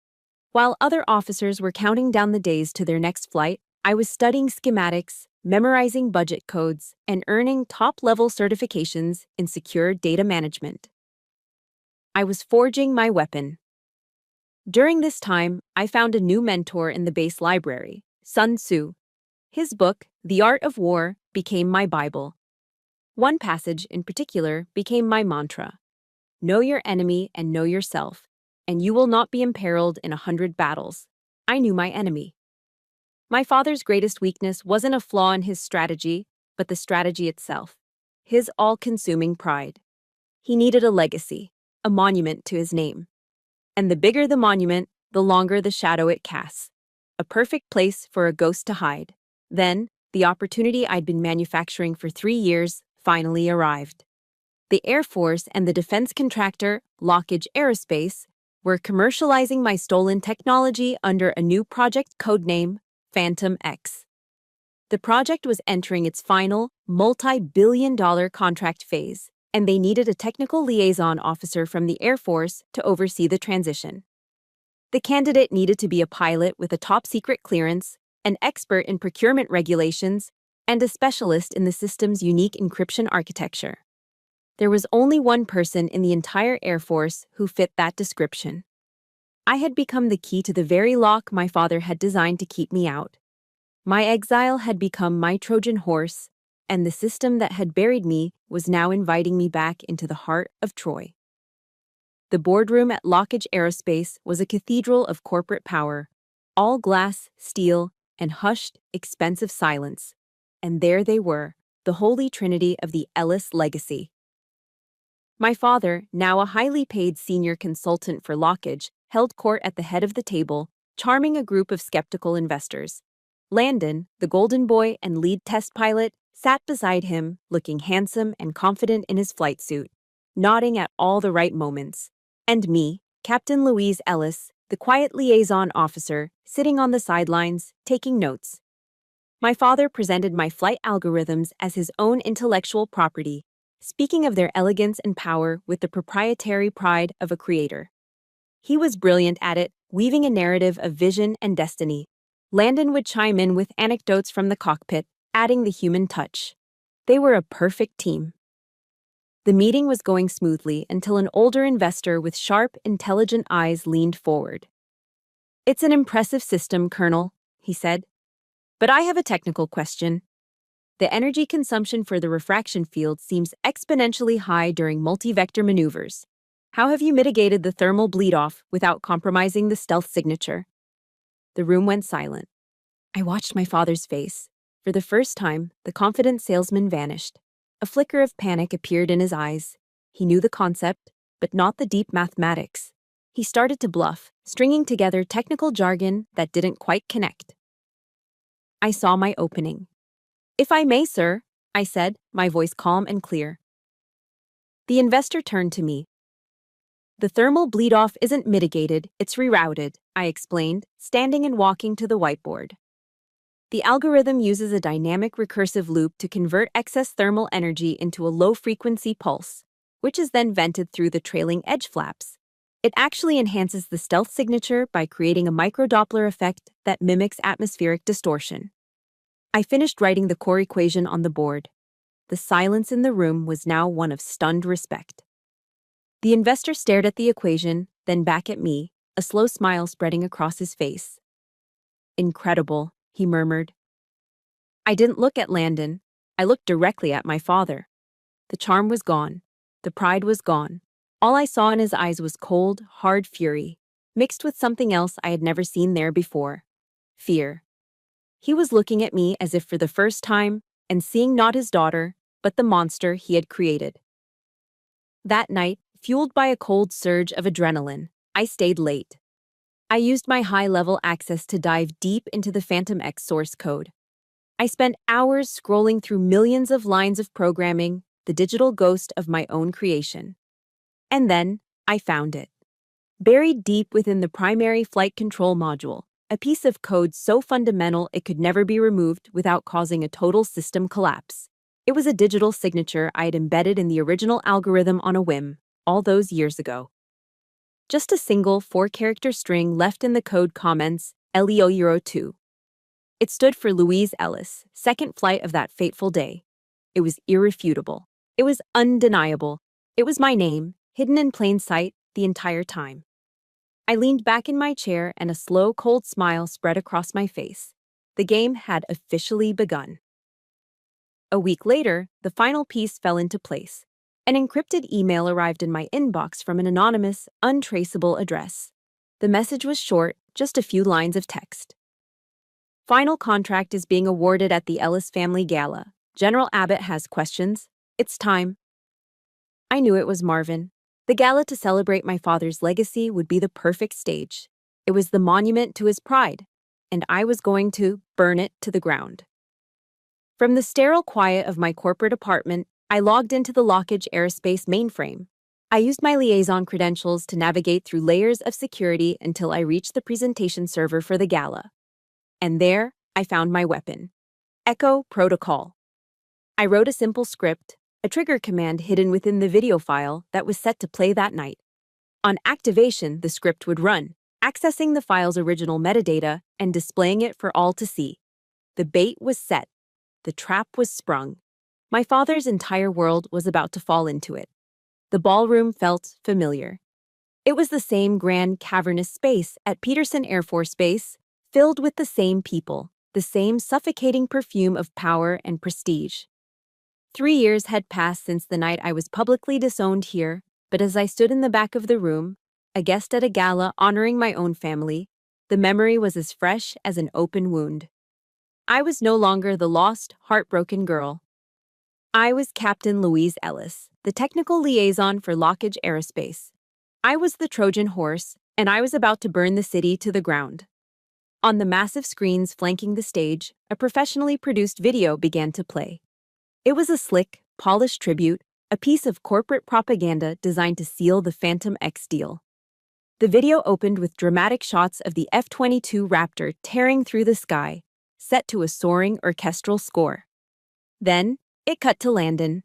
While other officers were counting down the days to their next flight, I was studying schematics, memorizing budget codes, and earning top-level certifications in secure data management. I was forging my weapon. During this time, I found a new mentor in the base library, Sun Tzu. His book, The Art of War, became my Bible. One passage in particular became my mantra: know your enemy and know yourself, and you will not be imperiled in 100 battles. I knew my enemy. My father's greatest weakness wasn't a flaw in his strategy, but the strategy itself. His all-consuming pride. He needed a legacy, a monument to his name. And the bigger the monument, the longer the shadow it casts. A perfect place for a ghost to hide. Then, the opportunity I'd been manufacturing for 3 years finally arrived. The Air Force and the defense contractor, Lockheed Aerospace, were commercializing my stolen technology under a new project codename, Phantom X. The project was entering its final, multi-billion-dollar contract phase, and they needed a technical liaison officer from the Air Force to oversee the transition. The candidate needed to be a pilot with a top-secret clearance, an expert in procurement regulations, and a specialist in the system's unique encryption architecture. There was only one person in the entire Air Force who fit that description. I had become the key to the very lock my father had designed to keep me out. My exile had become my Trojan horse, and the system that had buried me was now inviting me back into the heart of Troy. The boardroom at Lockheed Aerospace was a cathedral of corporate power, all glass, steel, and hushed, expensive silence. And there they were, the holy trinity of the Ellis legacy. My father, now a highly paid senior consultant for Lockheed, held court at the head of the table, charming a group of skeptical investors. Landon, the golden boy and lead test pilot, sat beside him, looking handsome and confident in his flight suit, nodding at all the right moments. And me, Captain Louise Ellis, the quiet liaison officer, sitting on the sidelines, taking notes. My father presented my flight algorithms as his own intellectual property, speaking of their elegance and power with the proprietary pride of a creator. He was brilliant at it, weaving a narrative of vision and destiny. Landon would chime in with anecdotes from the cockpit, adding the human touch. They were a perfect team. The meeting was going smoothly until an older investor with sharp, intelligent eyes leaned forward. "It's an impressive system, Colonel," he said. "But I have a technical question. The energy consumption for the refraction field seems exponentially high during multi-vector maneuvers. How have you mitigated the thermal bleed-off without compromising the stealth signature?" The room went silent. I watched my father's face. For the first time, the confident salesman vanished. A flicker of panic appeared in his eyes. He knew the concept, but not the deep mathematics. He started to bluff, stringing together technical jargon that didn't quite connect. I saw my opening. "If I may, sir," I said, my voice calm and clear. The investor turned to me. "The thermal bleed-off isn't mitigated, it's rerouted," I explained, standing and walking to the whiteboard. The algorithm uses a dynamic recursive loop to convert excess thermal energy into a low-frequency pulse, which is then vented through the trailing edge flaps. It actually enhances the stealth signature by creating a microdoppler effect that mimics atmospheric distortion. I finished writing the core equation on the board. The silence in the room was now one of stunned respect. The investor stared at the equation, then back at me, a slow smile spreading across his face. "Incredible," he murmured. I didn't look at Landon. I looked directly at my father. The charm was gone. The pride was gone. All I saw in his eyes was cold, hard fury, mixed with something else I had never seen there before: fear. He was looking at me as if for the first time, and seeing not his daughter, but the monster he had created. That night, fueled by a cold surge of adrenaline, I stayed late. I used my high-level access to dive deep into the Phantom X source code. I spent hours scrolling through millions of lines of programming, the digital ghost of my own creation. And then, I found it. Buried deep within the primary flight control module, a piece of code so fundamental it could never be removed without causing a total system collapse. It was a digital signature I had embedded in the original algorithm on a whim, all those years ago. Just a single 4-character string left in the code comments, LEO02. It stood for Louise Ellis, second flight of that fateful day. It was irrefutable. It was undeniable. It was my name, hidden in plain sight the entire time. I leaned back in my chair and a slow, cold smile spread across my face. The game had officially begun. A week later, the final piece fell into place. An encrypted email arrived in my inbox from an anonymous, untraceable address. The message was short, just a few lines of text. Final contract is being awarded at the Ellis Family Gala. General Abbott has questions. It's time. I knew it was Marvin. The gala to celebrate my father's legacy would be the perfect stage. It was the monument to his pride, and I was going to burn it to the ground. From the sterile quiet of my corporate apartment, I logged into the Lockheed Aerospace mainframe. I used my liaison credentials to navigate through layers of security until I reached the presentation server for the gala. And there, I found my weapon. Echo Protocol. I wrote a simple script, a trigger command hidden within the video file that was set to play that night. On activation, the script would run, accessing the file's original metadata and displaying it for all to see. The bait was set. The trap was sprung. My father's entire world was about to fall into it. The ballroom felt familiar. It was the same grand cavernous space at Peterson Air Force Base, filled with the same people, the same suffocating perfume of power and prestige. 3 years had passed since the night I was publicly disowned here, but as I stood in the back of the room, a guest at a gala honoring my own family, the memory was as fresh as an open wound. I was no longer the lost, heartbroken girl. I was Captain Louise Ellis, the technical liaison for Lockheed Aerospace. I was the Trojan horse, and I was about to burn the city to the ground. On the massive screens flanking the stage, a professionally produced video began to play. It was a slick, polished tribute, a piece of corporate propaganda designed to seal the Phantom X deal. The video opened with dramatic shots of the F-22 Raptor tearing through the sky, set to a soaring orchestral score. Then, it cut to Landon.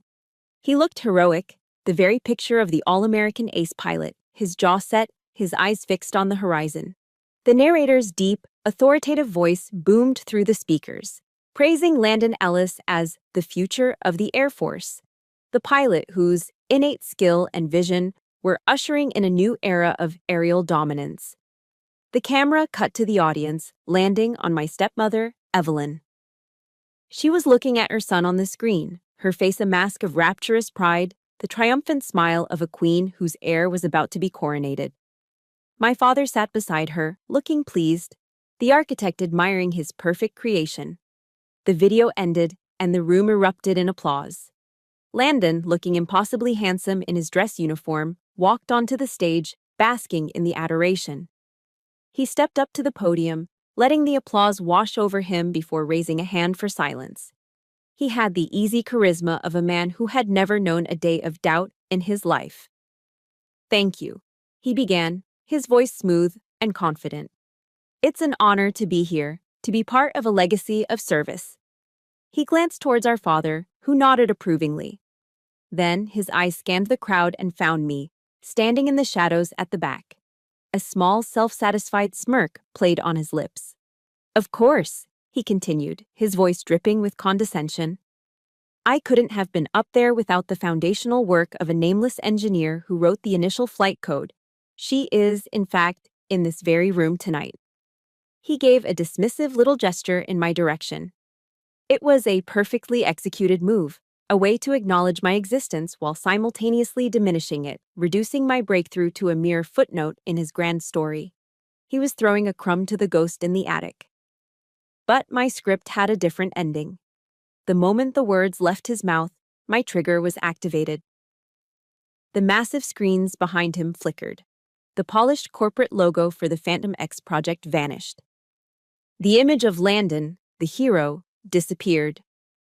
He looked heroic, the very picture of the all-American ace pilot, his jaw set, his eyes fixed on the horizon. The narrator's deep, authoritative voice boomed through the speakers, praising Landon Ellis as the future of the Air Force, the pilot whose innate skill and vision were ushering in a new era of aerial dominance. The camera cut to the audience, landing on my stepmother, Evelyn. She was looking at her son on the screen, her face a mask of rapturous pride, the triumphant smile of a queen whose heir was about to be coronated. My father sat beside her, looking pleased, the architect admiring his perfect creation. The video ended, and the room erupted in applause. Landon, looking impossibly handsome in his dress uniform, walked onto the stage, basking in the adoration. He stepped up to the podium, letting the applause wash over him before raising a hand for silence. He had the easy charisma of a man who had never known a day of doubt in his life. "Thank you," he began, his voice smooth and confident. "It's an honor to be here, to be part of a legacy of service." He glanced towards our father, who nodded approvingly. Then his eyes scanned the crowd and found me, standing in the shadows at the back. A small, self-satisfied smirk played on his lips. "Of course," he continued, his voice dripping with condescension. "I couldn't have been up there without the foundational work of a nameless engineer who wrote the initial flight code. She is, in fact, in this very room tonight." He gave a dismissive little gesture in my direction. It was a perfectly executed move, a way to acknowledge my existence while simultaneously diminishing it, reducing my breakthrough to a mere footnote in his grand story. He was throwing a crumb to the ghost in the attic. But my script had a different ending. The moment the words left his mouth, my trigger was activated. The massive screens behind him flickered. The polished corporate logo for the Phantom X project vanished. The image of Landon, the hero, disappeared.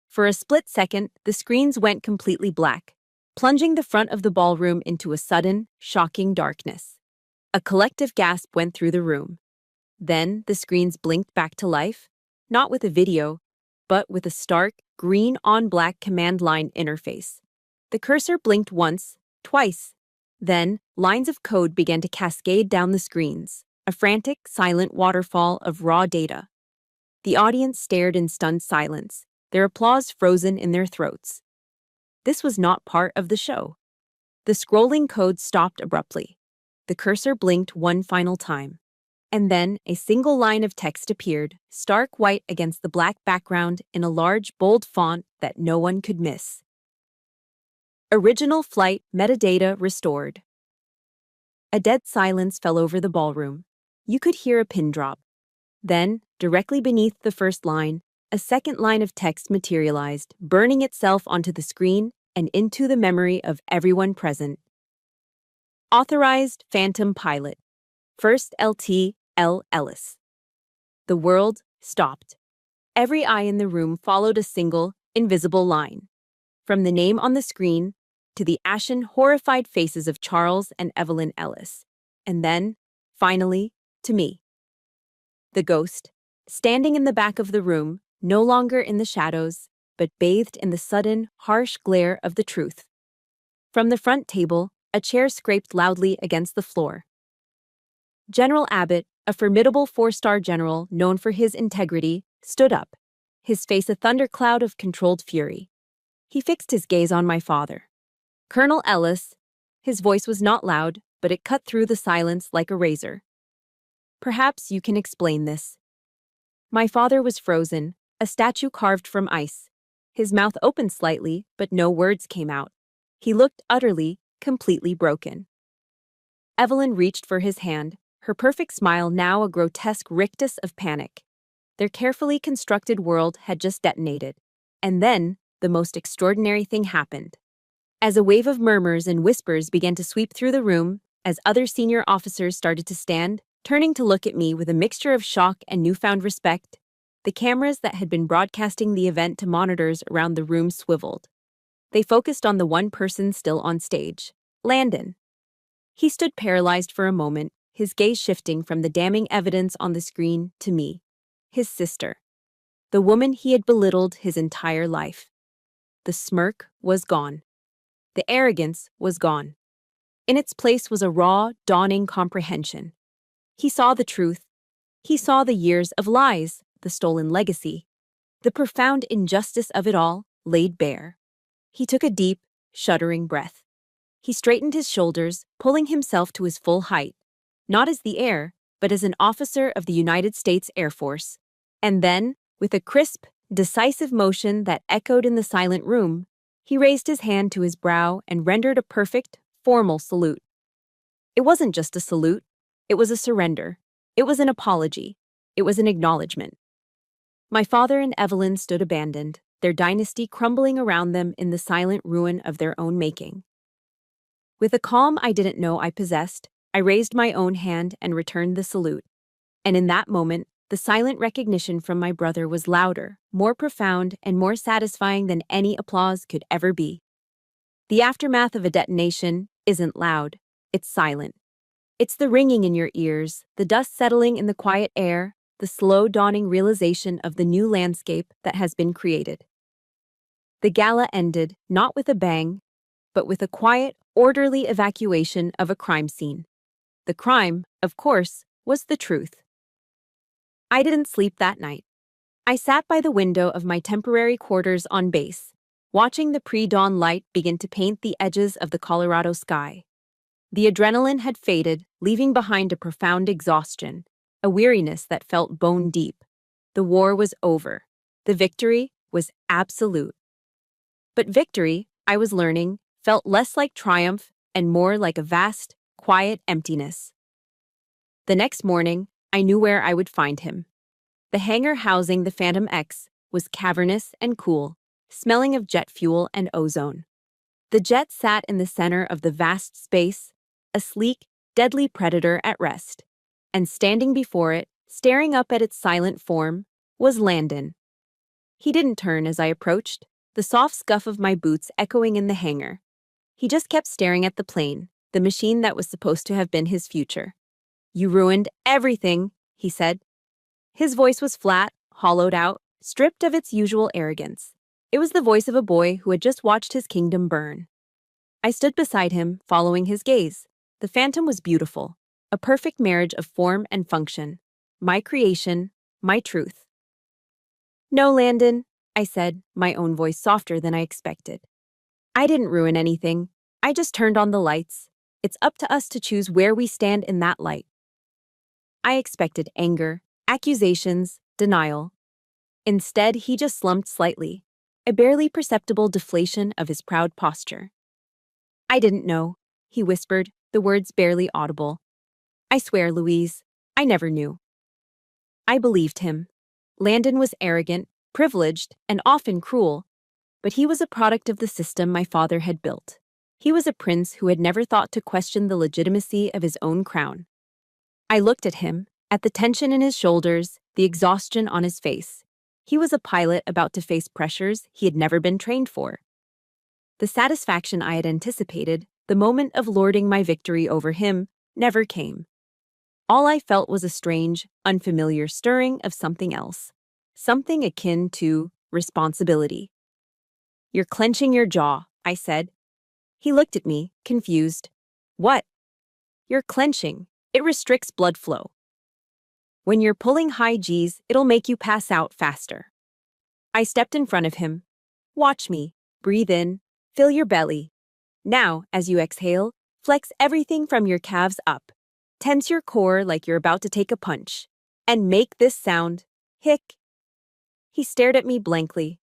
For a split second, the screens went completely black, plunging the front of the ballroom into a sudden, shocking darkness. A collective gasp went through the room. Then the screens blinked back to life, not with a video, but with a stark, green-on-black command line interface. The cursor blinked once, twice. Then, lines of code began to cascade down the screens, a frantic, silent waterfall of raw data. The audience stared in stunned silence, their applause frozen in their throats. This was not part of the show. The scrolling code stopped abruptly. The cursor blinked one final time. And then a single line of text appeared, stark white against the black background in a large, bold font that no one could miss. Original flight metadata restored. A dead silence fell over the ballroom. You could hear a pin drop. Then, directly beneath the first line, a second line of text materialized, burning itself onto the screen and into the memory of everyone present. Authorized Phantom Pilot. First LT L. Ellis. The world stopped. Every eye in the room followed a single, invisible line. From the name on the screen to the ashen, horrified faces of Charles and Evelyn Ellis. And then, finally, to me. The ghost, standing in the back of the room, no longer in the shadows, but bathed in the sudden, harsh glare of the truth. From the front table, a chair scraped loudly against the floor. General Abbott, a formidable four-star general known for his integrity, stood up, his face a thundercloud of controlled fury. He fixed his gaze on my father. Colonel Ellis, his voice was not loud, but it cut through the silence like a razor. Perhaps you can explain this. My father was frozen, a statue carved from ice. His mouth opened slightly, but no words came out. He looked utterly, completely broken. Evelyn reached for his hand, her perfect smile now a grotesque rictus of panic. Their carefully constructed world had just detonated. And then, the most extraordinary thing happened. As a wave of murmurs and whispers began to sweep through the room, as other senior officers started to stand, turning to look at me with a mixture of shock and newfound respect, the cameras that had been broadcasting the event to monitors around the room swiveled. They focused on the one person still on stage, Landon. He stood paralyzed for a moment, his gaze shifting from the damning evidence on the screen to me, his sister, the woman he had belittled his entire life. The smirk was gone. The arrogance was gone. In its place was a raw, dawning comprehension. He saw the truth. He saw the years of lies, the stolen legacy, the profound injustice of it all laid bare. He took a deep, shuddering breath. He straightened his shoulders, pulling himself to his full height, not as the heir, but as an officer of the United States Air Force. And then, with a crisp, decisive motion that echoed in the silent room, he raised his hand to his brow and rendered a perfect, formal salute. It wasn't just a salute. It was a surrender. It was an apology. It was an acknowledgement. My father and Evelyn stood abandoned, their dynasty crumbling around them in the silent ruin of their own making. With a calm I didn't know I possessed, I raised my own hand and returned the salute. And in that moment, the silent recognition from my brother was louder, more profound, and more satisfying than any applause could ever be. The aftermath of a detonation isn't loud, it's silent. It's the ringing in your ears, the dust settling in the quiet air, the slow dawning realization of the new landscape that has been created. The gala ended, not with a bang, but with a quiet, orderly evacuation of a crime scene. The crime, of course, was the truth. I didn't sleep that night. I sat by the window of my temporary quarters on base, watching the pre-dawn light begin to paint the edges of the Colorado sky. The adrenaline had faded, leaving behind a profound exhaustion, a weariness that felt bone deep. The war was over. The victory was absolute. But victory, I was learning, felt less like triumph and more like a vast, quiet emptiness. The next morning, I knew where I would find him. The hangar housing the Phantom X was cavernous and cool, smelling of jet fuel and ozone. The jet sat in the center of the vast space, a sleek, deadly predator at rest. And standing before it, staring up at its silent form, was Landon. He didn't turn as I approached, the soft scuff of my boots echoing in the hangar. He just kept staring at the plane, the machine that was supposed to have been his future. "You ruined everything," he said. His voice was flat, hollowed out, stripped of its usual arrogance. It was the voice of a boy who had just watched his kingdom burn. I stood beside him, following his gaze. The Phantom was beautiful, a perfect marriage of form and function. My creation, my truth. "No, Landon," I said, my own voice softer than I expected. "I didn't ruin anything. I just turned on the lights. It's up to us to choose where we stand in that light." I expected anger, accusations, denial. Instead, he just slumped slightly, a barely perceptible deflation of his proud posture. I didn't know, he whispered, the words barely audible. I swear, Louise, I never knew. I believed him. Landon was arrogant, privileged, and often cruel, but he was a product of the system my father had built. He was a prince who had never thought to question the legitimacy of his own crown. I looked at him, at the tension in his shoulders, the exhaustion on his face. He was a pilot about to face pressures he had never been trained for. The satisfaction I had anticipated, the moment of lording my victory over him, never came. All I felt was a strange, unfamiliar stirring of something else, something akin to responsibility. You're clenching your jaw, I said. He looked at me, confused. What? You're clenching. It restricts blood flow. When you're pulling high G's, it'll make you pass out faster. I stepped in front of him. Watch me. Breathe in. Fill your belly. Now, as you exhale, flex everything from your calves up. Tense your core like you're about to take a punch. And make this sound. Hic. He stared at me blankly.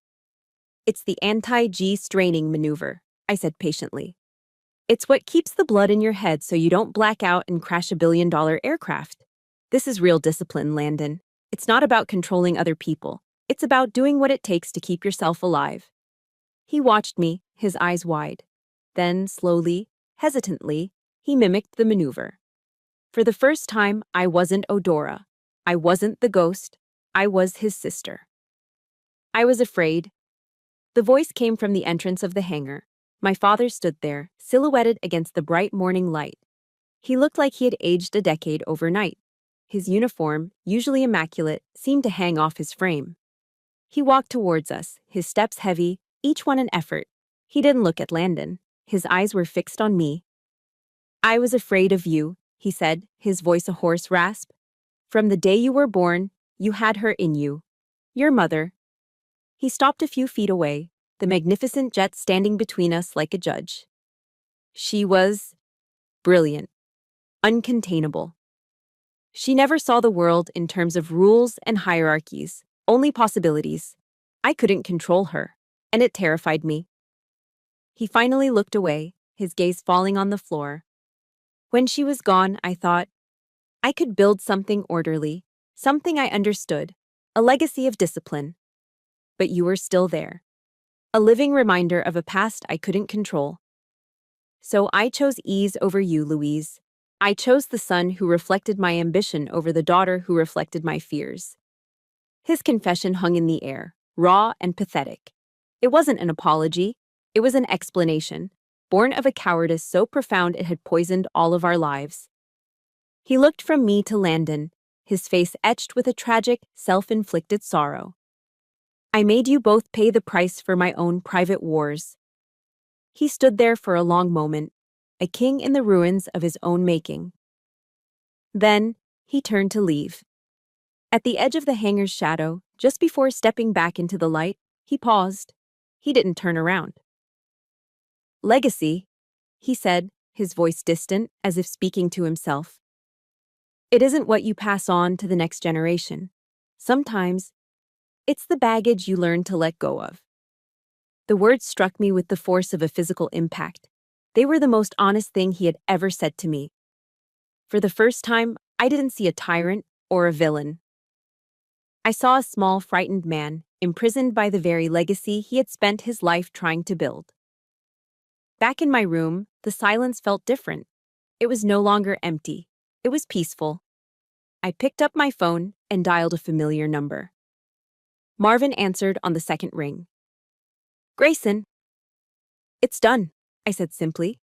It's the anti-G straining maneuver, I said patiently. It's what keeps the blood in your head so you don't black out and crash a billion-dollar aircraft. This is real discipline, Landon. It's not about controlling other people. It's about doing what it takes to keep yourself alive. He watched me, his eyes wide. Then, slowly, hesitantly, he mimicked the maneuver. For the first time, I wasn't Odora. I wasn't the ghost. I was his sister. I was afraid. The voice came from the entrance of the hangar. My father stood there, silhouetted against the bright morning light. He looked like he had aged a decade overnight. His uniform, usually immaculate, seemed to hang off his frame. He walked towards us, his steps heavy, each one an effort. He didn't look at Landon. His eyes were fixed on me. I was afraid of you, he said, his voice a hoarse rasp. From the day you were born, you had her in you. Your mother. He stopped a few feet away, the magnificent jet standing between us like a judge. She was brilliant, uncontainable. She never saw the world in terms of rules and hierarchies, only possibilities. I couldn't control her, and it terrified me. He finally looked away, his gaze falling on the floor. When she was gone, I thought, I could build something orderly, something I understood, a legacy of discipline. But you were still there. A living reminder of a past I couldn't control. So I chose ease over you, Louise. I chose the son who reflected my ambition over the daughter who reflected my fears. His confession hung in the air, raw and pathetic. It wasn't an apology. It was an explanation, born of a cowardice so profound it had poisoned all of our lives. He looked from me to Landon, his face etched with a tragic, self-inflicted sorrow. I made you both pay the price for my own private wars. He stood there for a long moment, a king in the ruins of his own making. Then, he turned to leave. At the edge of the hangar's shadow, just before stepping back into the light, he paused. He didn't turn around. Legacy, he said, his voice distant, as if speaking to himself. It isn't what you pass on to the next generation. Sometimes, it's the baggage you learn to let go of. The words struck me with the force of a physical impact. They were the most honest thing he had ever said to me. For the first time, I didn't see a tyrant or a villain. I saw a small, frightened man, imprisoned by the very legacy he had spent his life trying to build. Back in my room, the silence felt different. It was no longer empty. It was peaceful. I picked up my phone and dialed a familiar number. Marvin answered on the second ring. Grayson. It's done, I said simply.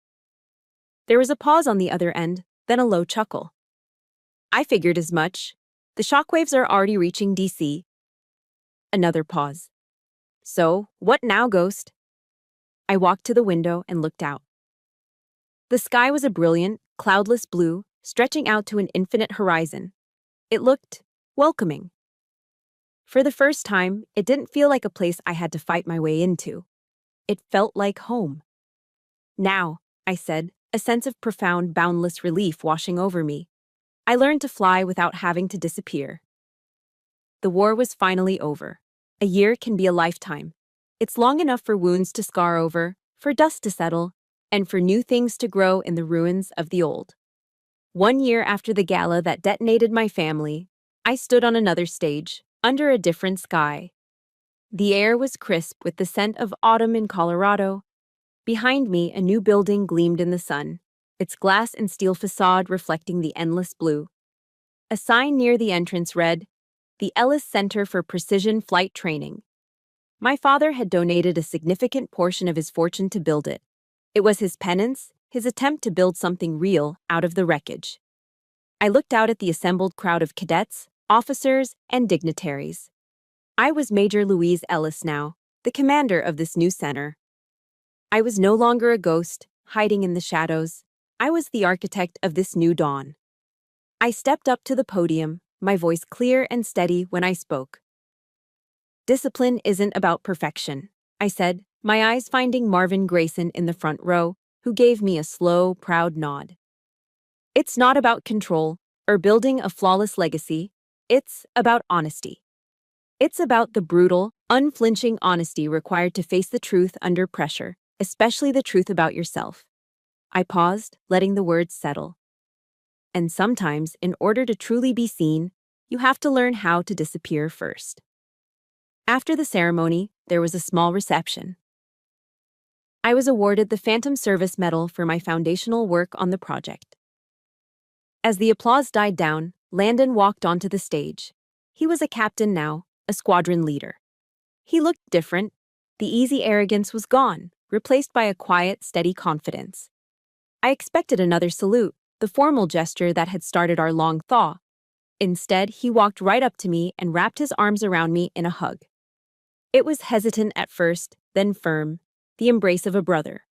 There was a pause on the other end, then a low chuckle. I figured as much. The shockwaves are already reaching DC. Another pause. So, what now, Ghost? I walked to the window and looked out. The sky was a brilliant, cloudless blue, stretching out to an infinite horizon. It looked welcoming. For the first time, it didn't feel like a place I had to fight my way into. It felt like home. Now, I said, a sense of profound, boundless relief washing over me. I learned to fly without having to disappear. The war was finally over. A year can be a lifetime. It's long enough for wounds to scar over, for dust to settle, and for new things to grow in the ruins of the old. 1 year after the gala that detonated my family, I stood on another stage, under a different sky. The air was crisp with the scent of autumn in Colorado. Behind me, a new building gleamed in the sun, its glass and steel facade reflecting the endless blue. A sign near the entrance read, "The Ellis Center for Precision Flight Training." My father had donated a significant portion of his fortune to build it. It was his penance, his attempt to build something real out of the wreckage. I looked out at the assembled crowd of cadets, officers, and dignitaries. I was Major Louise Ellis now, the commander of this new center. I was no longer a ghost, hiding in the shadows. I was the architect of this new dawn. I stepped up to the podium, my voice clear and steady when I spoke. "Discipline isn't about perfection," I said, my eyes finding Marvin Grayson in the front row, who gave me a slow, proud nod. "It's not about control or building a flawless legacy. It's about honesty. It's about the brutal, unflinching honesty required to face the truth under pressure, especially the truth about yourself." I paused, letting the words settle. And sometimes, in order to truly be seen, you have to learn how to disappear first. After the ceremony, there was a small reception. I was awarded the Phantom Service Medal for my foundational work on the project. As the applause died down, Landon walked onto the stage. He was a captain now, a squadron leader. He looked different. The easy arrogance was gone, replaced by a quiet, steady confidence. I expected another salute, the formal gesture that had started our long thaw. Instead, he walked right up to me and wrapped his arms around me in a hug. It was hesitant at first, then firm, the embrace of a brother.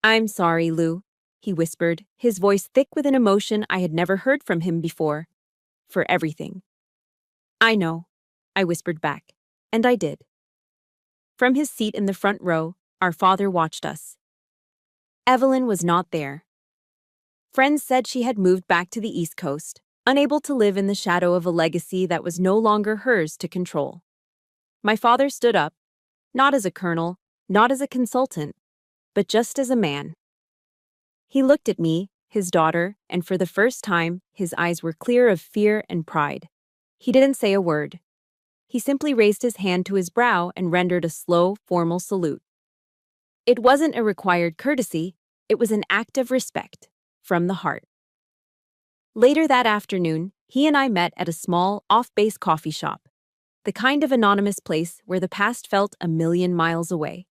"I'm sorry, Lou," he whispered, his voice thick with an emotion I had never heard from him before. "For everything." "I know," I whispered back, and I did. From his seat in the front row, our father watched us. Evelyn was not there. Friends said she had moved back to the East Coast, unable to live in the shadow of a legacy that was no longer hers to control. My father stood up, not as a colonel, not as a consultant, but just as a man. He looked at me, his daughter, and for the first time, his eyes were clear of fear and pride. He didn't say a word. He simply raised his hand to his brow and rendered a slow, formal salute. It wasn't a required courtesy, it was an act of respect, from the heart. Later that afternoon, he and I met at a small, off-base coffee shop, the kind of anonymous place where the past felt a million miles away.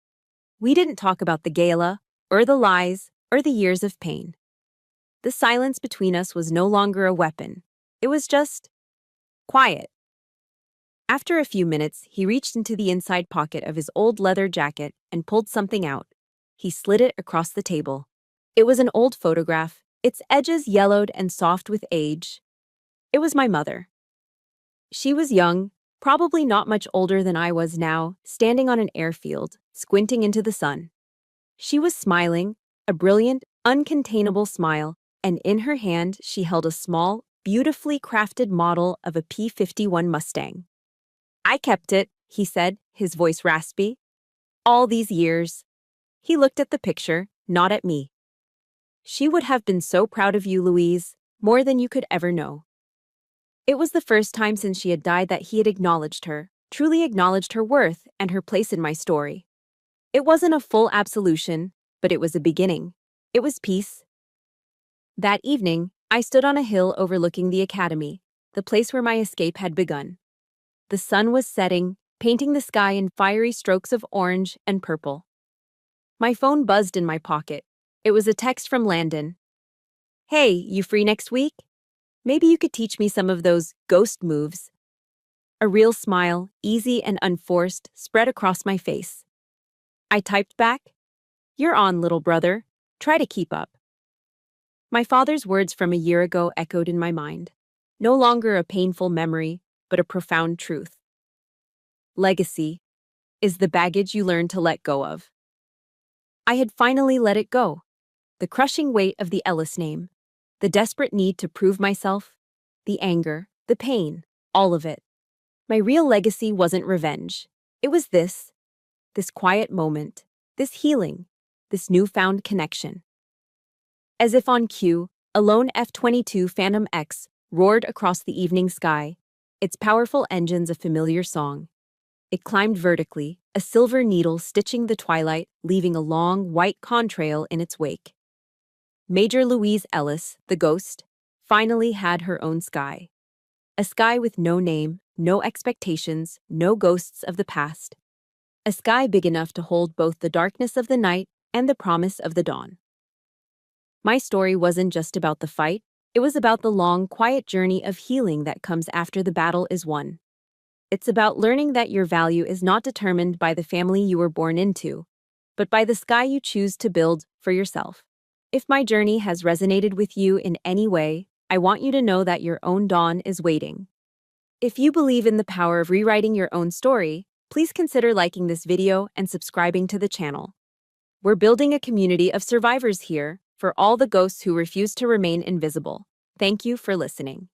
We didn't talk about the gala, or the lies, or the years of pain. The silence between us was no longer a weapon. It was just quiet. After a few minutes, he reached into the inside pocket of his old leather jacket and pulled something out. He slid it across the table. It was an old photograph, its edges yellowed and soft with age. It was my mother. She was young, probably not much older than I was now, standing on an airfield, squinting into the sun. She was smiling, a brilliant, uncontainable smile, and in her hand she held a small, beautifully crafted model of a P-51 Mustang. "I kept it," he said, his voice raspy. "All these years." He looked at the picture, not at me. "She would have been so proud of you, Louise, more than you could ever know." It was the first time since she had died that he had acknowledged her, truly acknowledged her worth and her place in my story. It wasn't a full absolution, but it was a beginning. It was peace. That evening, I stood on a hill overlooking the academy, the place where my escape had begun. The sun was setting, painting the sky in fiery strokes of orange and purple. My phone buzzed in my pocket. It was a text from Landon. "Hey, you free next week? Maybe you could teach me some of those ghost moves." A real smile, easy and unforced, spread across my face. I typed back, "You're on, little brother. Try to keep up." My father's words from a year ago echoed in my mind. No longer a painful memory, but a profound truth. Legacy is the baggage you learn to let go of. I had finally let it go. The crushing weight of the Ellis name. The desperate need to prove myself, the anger, the pain, all of it. My real legacy wasn't revenge. It was this quiet moment, this healing, this newfound connection. As if on cue, a lone F-22 Phantom X roared across the evening sky, its powerful engines a familiar song. It climbed vertically, a silver needle stitching the twilight, leaving a long, white contrail in its wake. Major Louise Ellis, the ghost, finally had her own sky. A sky with no name, no expectations, no ghosts of the past. A sky big enough to hold both the darkness of the night and the promise of the dawn. My story wasn't just about the fight, it was about the long, quiet journey of healing that comes after the battle is won. It's about learning that your value is not determined by the family you were born into, but by the sky you choose to build for yourself. If my journey has resonated with you in any way, I want you to know that your own dawn is waiting. If you believe in the power of rewriting your own story, please consider liking this video and subscribing to the channel. We're building a community of survivors here for all the ghosts who refuse to remain invisible. Thank you for listening.